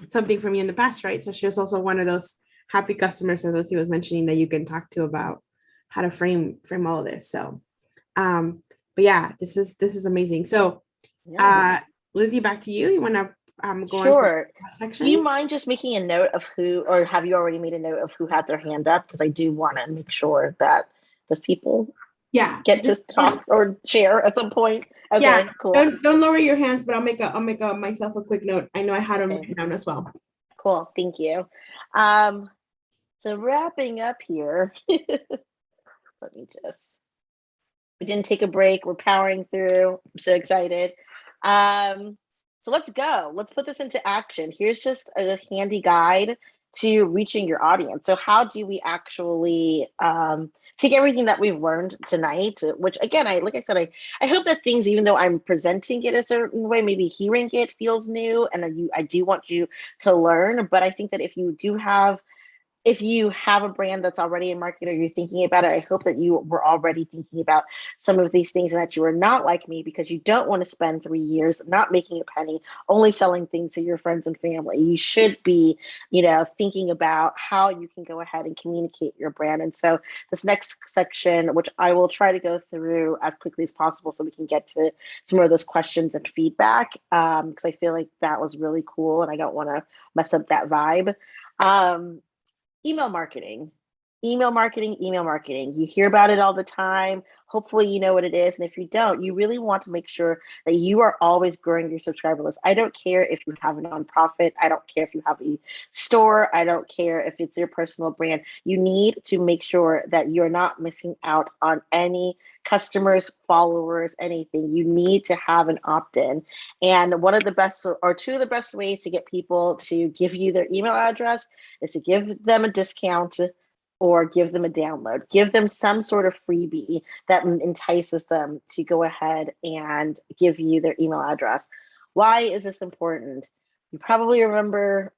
something from you in the past, right? So she was also one of those happy customers, as Lizzy was mentioning, that you can talk to about how to frame all of this. So, but yeah, this is amazing. So, Lizzy, back to you. You want to go Sure. on section? Do you mind just making a note of who, or have you already made a note of who had their hand up? Because I do want to make sure that those people get to talk or share at some point. Okay, yeah, cool. Don't lower your hands, but I'll make myself a quick note. I know I had them written down as well. Cool, thank you. So wrapping up here, let me just. We didn't take a break. We're powering through. I'm so excited. So let's go. Let's put this into action. Here's just a handy guide to reaching your audience. So how do we actually take everything that we've learned tonight, which again, I hope that things, even though I'm presenting it a certain way, maybe hearing it feels new, and I do want you to learn. But I think that if you have a brand that's already in market or you're thinking about it, I hope that you were already thinking about some of these things and that you are not like me, because you don't want to spend 3 years not making a penny, only selling things to your friends and family. You should be, thinking about how you can go ahead and communicate your brand. And so this next section, which I will try to go through as quickly as possible so we can get to some of those questions and feedback, because I feel like that was really cool and I don't want to mess up that vibe. Email marketing. You hear about it all the time. Hopefully you know what it is. And if you don't, you really want to make sure that you are always growing your subscriber list. I don't care if you have a nonprofit. I don't care if you have a store. I don't care if it's your personal brand. You need to make sure that you're not missing out on any customers, followers, anything. You need to have an opt-in. And one of the best, or two of the best ways to get people to give you their email address is to give them a discount or give them a download. Give them some sort of freebie that entices them to go ahead and give you their email address. Why is this important? You probably remember,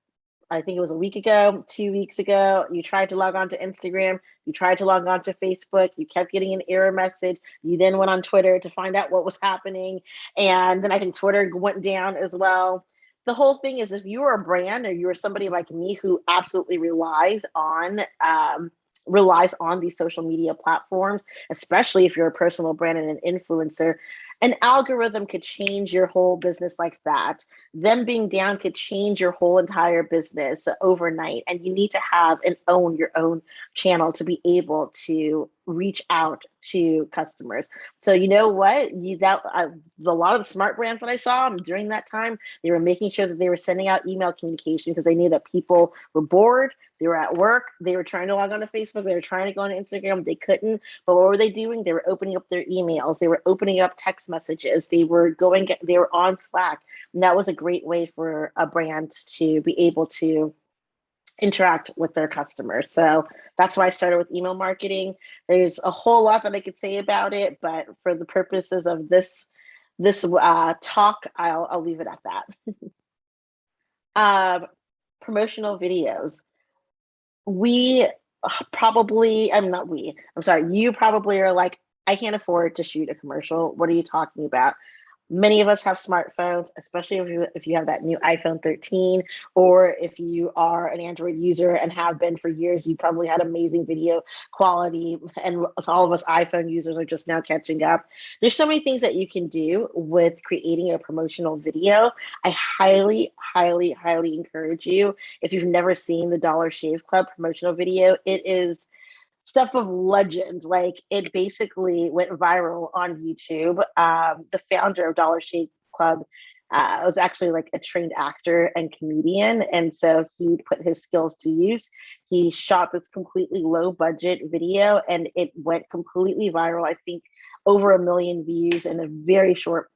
I think it was a week ago, 2 weeks ago, you tried to log on to Instagram, you tried to log on to Facebook, you kept getting an error message. You then went on Twitter to find out what was happening. And then I think Twitter went down as well. The whole thing is, if you are a brand or you're somebody like me who absolutely relies on these social media platforms, especially if you're a personal brand and an influencer, an algorithm could change your whole business like that. Them being down could change your whole entire business overnight. And you need to have and own your own channel to be able to reach out to customers. So you know what? A lot of the smart brands that I saw during that time, they were making sure that they were sending out email communication because they knew that people were bored. They were at work. They were trying to log on to Facebook. They were trying to go on Instagram. They couldn't. But what were they doing? They were opening up their emails. They were opening up text messages. They were on Slack. And that was a great way for a brand to be able to interact with their customers. So that's why I started with email marketing. There's a whole lot that I could say about it, but for the purposes of this this talk, I'll leave it at that. Promotional videos. We probably, I'm sorry, you probably are like, I can't afford to shoot a commercial. What are you talking about? Many of us have smartphones, especially if you have that new iPhone 13, or if you are an Android user and have been for years, you probably had amazing video quality, and all of us iPhone users are just now catching up. There's so many things that you can do with creating a promotional video. I highly, highly, highly encourage you. If you've never seen the Dollar Shave Club promotional video, it is stuff of legends. Like, it basically went viral on YouTube. The founder of Dollar Shave Club was actually like a trained actor and comedian, and so he put his skills to use. He shot this completely low budget video, and it went completely viral. I think over 1 million views in a very short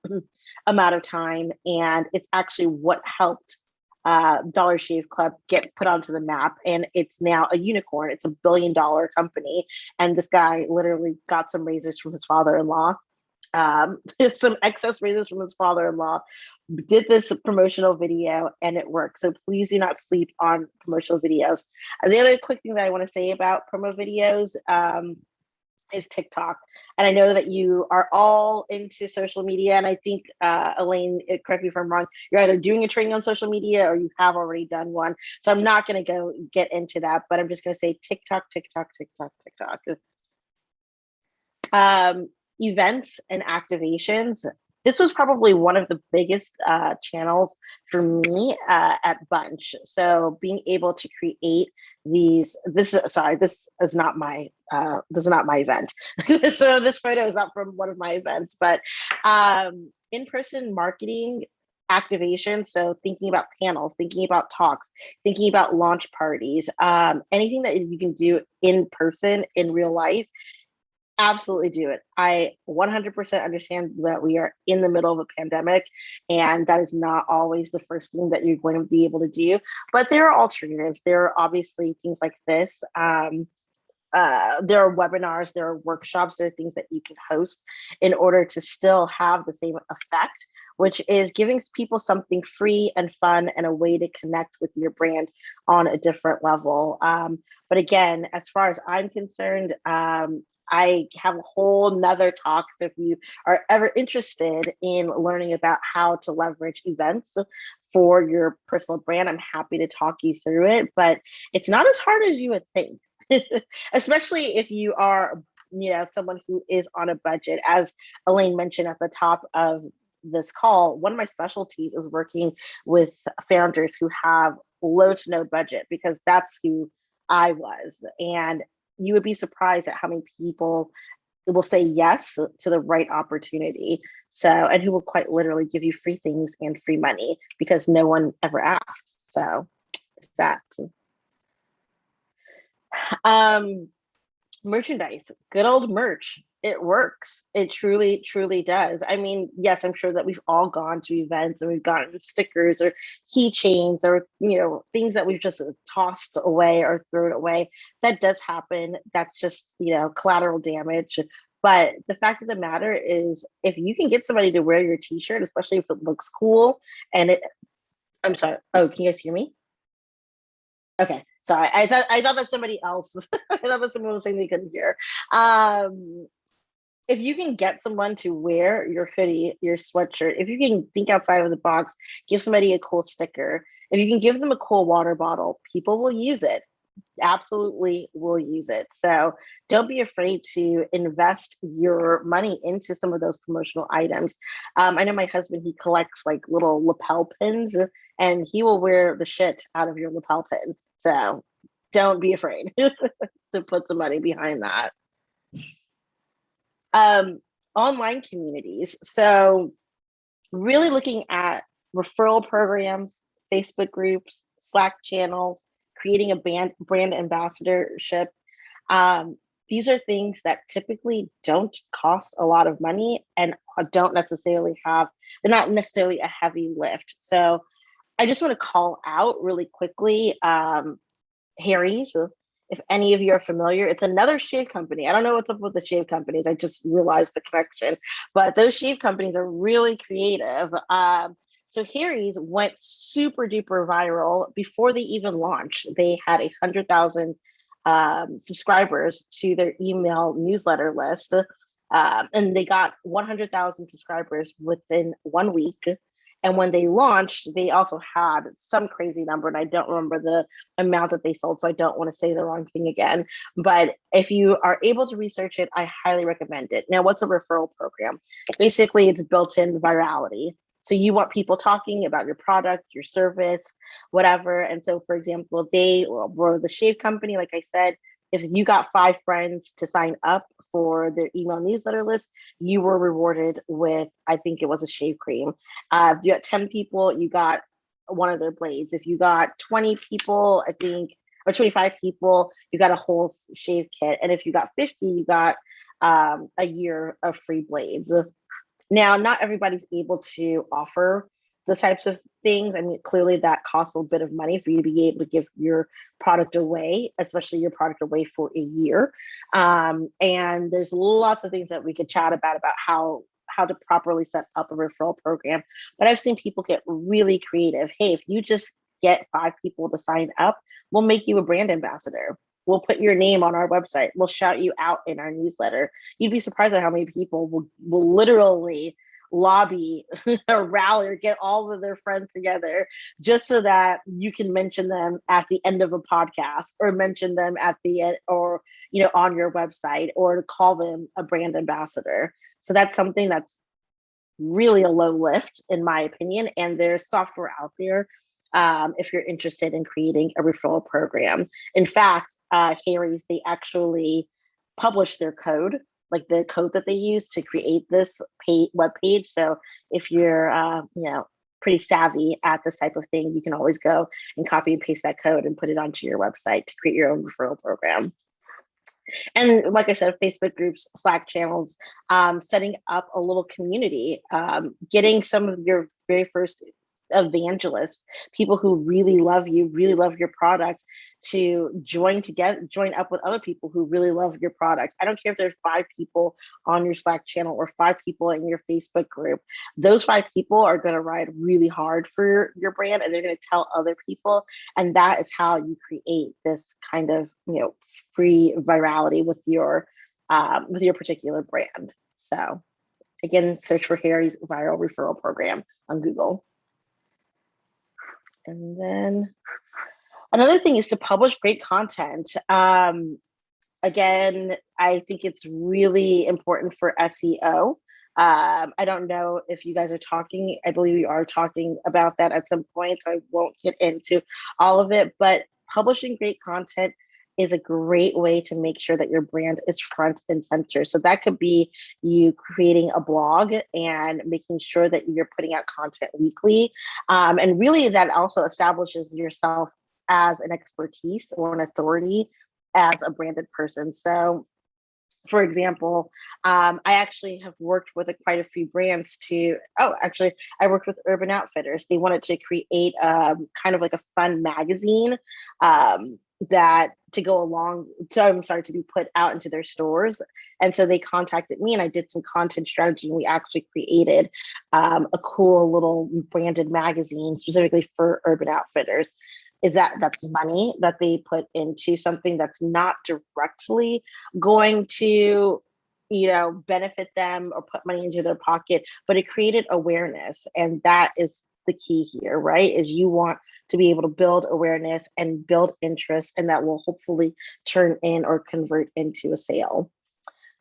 amount of time, and it's actually what helped Dollar Shave Club get put onto the map, and it's now a unicorn. It's $1 billion company, and this guy literally got some razors from his father-in-law, some excess razors from his father-in-law, did this promotional video, and it worked. So please do not sleep on promotional videos. And the other quick thing that I want to say about promo videos is TikTok. And I know that you are all into social media. And I think, Elaine, correct me if I'm wrong, you're either doing a training on social media or you have already done one. So I'm not going to go get into that, but I'm just going to say TikTok, TikTok, TikTok, TikTok. Events and activations. This was probably one of the biggest channels for me at Bunch. So being able to create this is not my event. So this photo is not from one of my events, but in-person marketing activation. So thinking about panels, thinking about talks, thinking about launch parties, anything that you can do in person in real life. Absolutely do it. I 100% understand that we are in the middle of a pandemic, and that is not always the first thing that you're going to be able to do. But there are alternatives. There are obviously things like this. There are webinars, there are workshops, there are things that you can host in order to still have the same effect, which is giving people something free and fun and a way to connect with your brand on a different level. But again, as far as I'm concerned, I have a whole nother talk. So if you are ever interested in learning about how to leverage events for your personal brand, I'm happy to talk you through it, but it's not as hard as you would think, especially if you are, someone who is on a budget. As Elaine mentioned at the top of this call, one of my specialties is working with founders who have low to no budget, because that's who I was. And you would be surprised at how many people will say yes to the right opportunity. So, and who will quite literally give you free things and free money because no one ever asked. So it's that. Merchandise, good old merch. It works. It truly, truly does. I mean, yes, I'm sure that we've all gone to events and we've gotten stickers or keychains or, things that we've just tossed away or thrown away. That does happen. That's just, collateral damage. But the fact of the matter is, if you can get somebody to wear your t-shirt, especially if it looks cool, I'm sorry. Oh, can you guys hear me? Okay, sorry. I thought that somebody else. I thought that someone was saying they couldn't hear. If you can get someone to wear your hoodie, your sweatshirt, if you can think outside of the box, give somebody a cool sticker. If you can give them a cool water bottle, people will use it. Absolutely will use it. So don't be afraid to invest your money into some of those promotional items. I know my husband, he collects like little lapel pins, and he will wear the shit out of your lapel pin. So don't be afraid to put some money behind that. Online communities. So really looking at referral programs, Facebook groups, Slack channels, creating a brand ambassadorship. These are things that typically don't cost a lot of money and they're not necessarily a heavy lift. So I just want to call out really quickly, Harry's. If any of you are familiar, it's another shave company. I don't know what's up with the shave companies. I just realized the connection, but those shave companies are really creative. So Harry's went super duper viral before they even launched. They had 100,000 subscribers to their email newsletter list. And they got 100,000 subscribers within 1 week. And when they launched, they also had some crazy number, and I don't remember the amount that they sold, so I don't want to say the wrong thing again. But if you are able to research it, I highly recommend it. Now, what's a referral program? Basically, it's built-in virality. So you want people talking about your product, your service, whatever. And so, for example, they were the shave company, like I said, if you got 5 friends to sign up for their email newsletter list, you were rewarded with, I think it was a shave cream. If you got 10 people, you got one of their blades. If you got 20 people, I think, or 25 people, you got a whole shave kit. And if you got 50, you got a year of free blades. Now, not everybody's able to offer those types of things. I mean, clearly that costs a bit of money for you to be able to give your product away, especially your product away for a year. And there's lots of things that we could chat about how to properly set up a referral program. But I've seen people get really creative. Hey, if you just get 5 people to sign up, we'll make you a brand ambassador. We'll put your name on our website. We'll shout you out in our newsletter. You'd be surprised at how many people will literally lobby or rally or get all of their friends together just so that you can mention them at the end of a podcast, or mention them at the end, or on your website, or to call them a brand ambassador. So that's something that's really a low lift, in my opinion. And there's software out there if you're interested in creating a referral program. In fact, Harry's, they actually publish their code, like the code that they use to create this web page. So if you're, pretty savvy at this type of thing, you can always go and copy and paste that code and put it onto your website to create your own referral program. And like I said, Facebook groups, Slack channels, setting up a little community, getting some of your very first evangelists, people who really love you, really love your product, to join up with other people who really love your product. I don't care if there's 5 people on your Slack channel or 5 people in your Facebook group. Those 5 people are going to ride really hard for your brand, and they're going to tell other people. And that is how you create this kind of, free virality with your particular brand. So again, search for Harry's viral referral program on Google. And then another thing is to publish great content. Again, I think it's really important for SEO. I don't know if you guys are talking, I believe you are talking about that at some point, so I won't get into all of it, but publishing great content is a great way to make sure that your brand is front and center. So that could be you creating a blog and making sure that you're putting out content weekly. And really that also establishes yourself as an expertise or an authority as a branded person. So for example, I actually have worked with quite a few brands I worked with Urban Outfitters. They wanted to create kind of like a fun magazine that to go along to be put out into their stores. And so they contacted me, and I did some content strategy, and we actually created a cool little branded magazine specifically for Urban Outfitters. That's money that they put into something that's not directly going to benefit them or put money into their pocket, but it created awareness. And that is the key here, right? Is you want to be able to build awareness and build interest, and that will hopefully turn in or convert into a sale.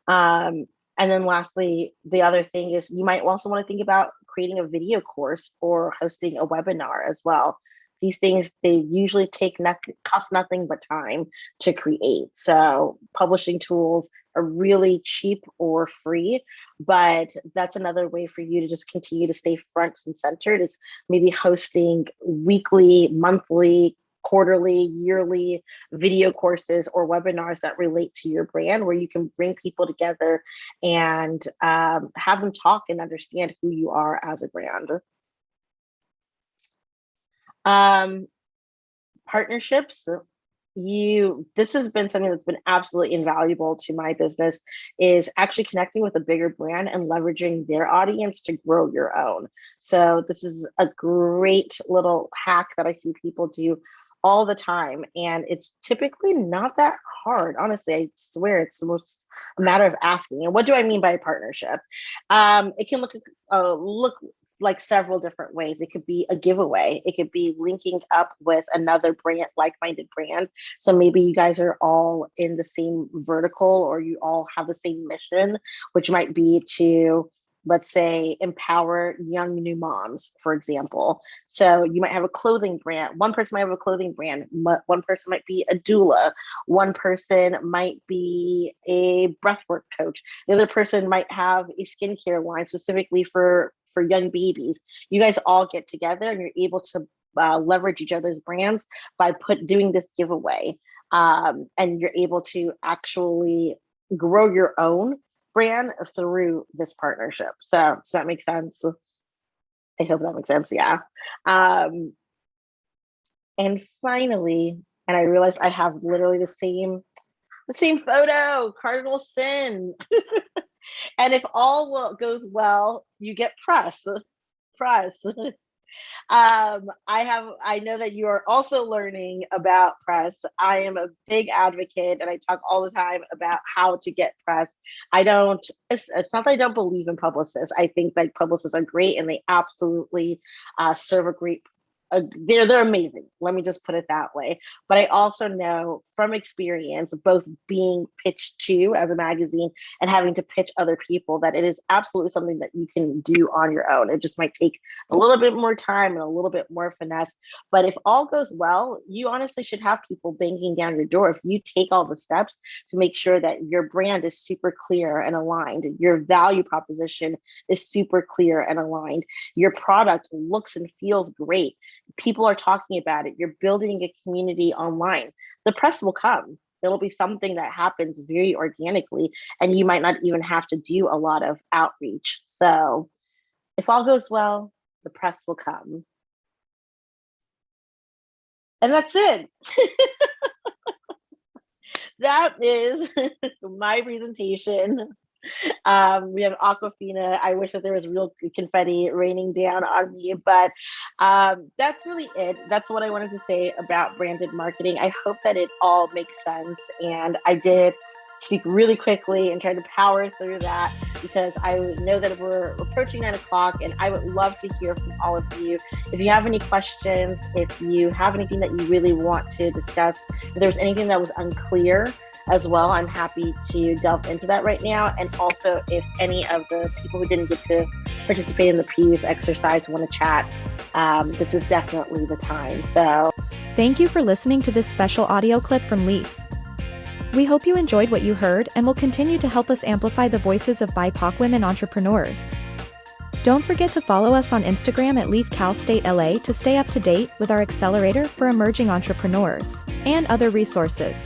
And then lastly, the other thing is you might also want to think about creating a video course or hosting a webinar as well. These things, they usually cost nothing but time to create. So publishing tools are really cheap or free, but that's another way for you to just continue to stay front and centered, is maybe hosting weekly, monthly, quarterly, yearly video courses or webinars that relate to your brand, where you can bring people together and have them talk and understand who you are as a brand. Partnerships. this has been something that's been absolutely invaluable to my business, is actually connecting with a bigger brand and leveraging their audience to grow your own. So this is a great little hack that I see people do all the time, and it's typically not that hard. Honestly, I swear it's the most a matter of asking. And what do I mean by a partnership? It can look like several different ways. It could be a giveaway. It could be linking up with another brand, like-minded brand. So maybe you guys are all in the same vertical, or you all have the same mission, which might be to, let's say, empower young new moms, for example. So you might have a clothing brand. One person might have a clothing brand. One person might be a doula. One person might be a breathwork coach. The other person might have a skincare line specifically for young babies. You guys all get together and you're able to leverage each other's brands by doing this giveaway. And you're able to actually grow your own brand through this partnership. So does that make sense? I hope that makes sense. Yeah. And finally, and I realized I have literally the same photo, cardinal sin. And if all goes well, you get press. I know that you are also learning about press. I am a big advocate, and I talk all the time about how to get press. It's not that I don't believe in publicists. I think that publicists are great, and they absolutely serve a great they're amazing. Let me just put it that way. But I also know from experience, both being pitched to as a magazine and having to pitch other people, that it is absolutely something that you can do on your own. It just might take a little bit more time and a little bit more finesse. But if all goes well, you honestly should have people banging down your door if you take all the steps to make sure that your brand is super clear and aligned. Your value proposition is super clear and aligned. Your product looks and feels great. People are talking about it. You're building a community online. The press will come. It'll be something that happens very organically, and you might not even have to do a lot of outreach. So if all goes well, the press will come. And that's it. That is my presentation. We have Aquafina. I wish that there was real confetti raining down on me, but that's really it. That's what I wanted to say about branded marketing. I hope that it all makes sense, and I did speak really quickly and try to power through that because I know that we're approaching 9 o'clock, and I would love to hear from all of you. If you have any questions, if you have anything that you really want to discuss, if there's anything that was unclear as well, I'm happy to delve into that right now. And also, if any of the people who didn't get to participate in the previous exercise want to chat, this is definitely the time. So thank you for listening to this special audio clip from Leaf. We hope you enjoyed what you heard and will continue to help us amplify the voices of BIPOC women entrepreneurs. Don't forget to follow us on Instagram at Leaf Cal State LA to stay up to date with our accelerator for emerging entrepreneurs and other resources.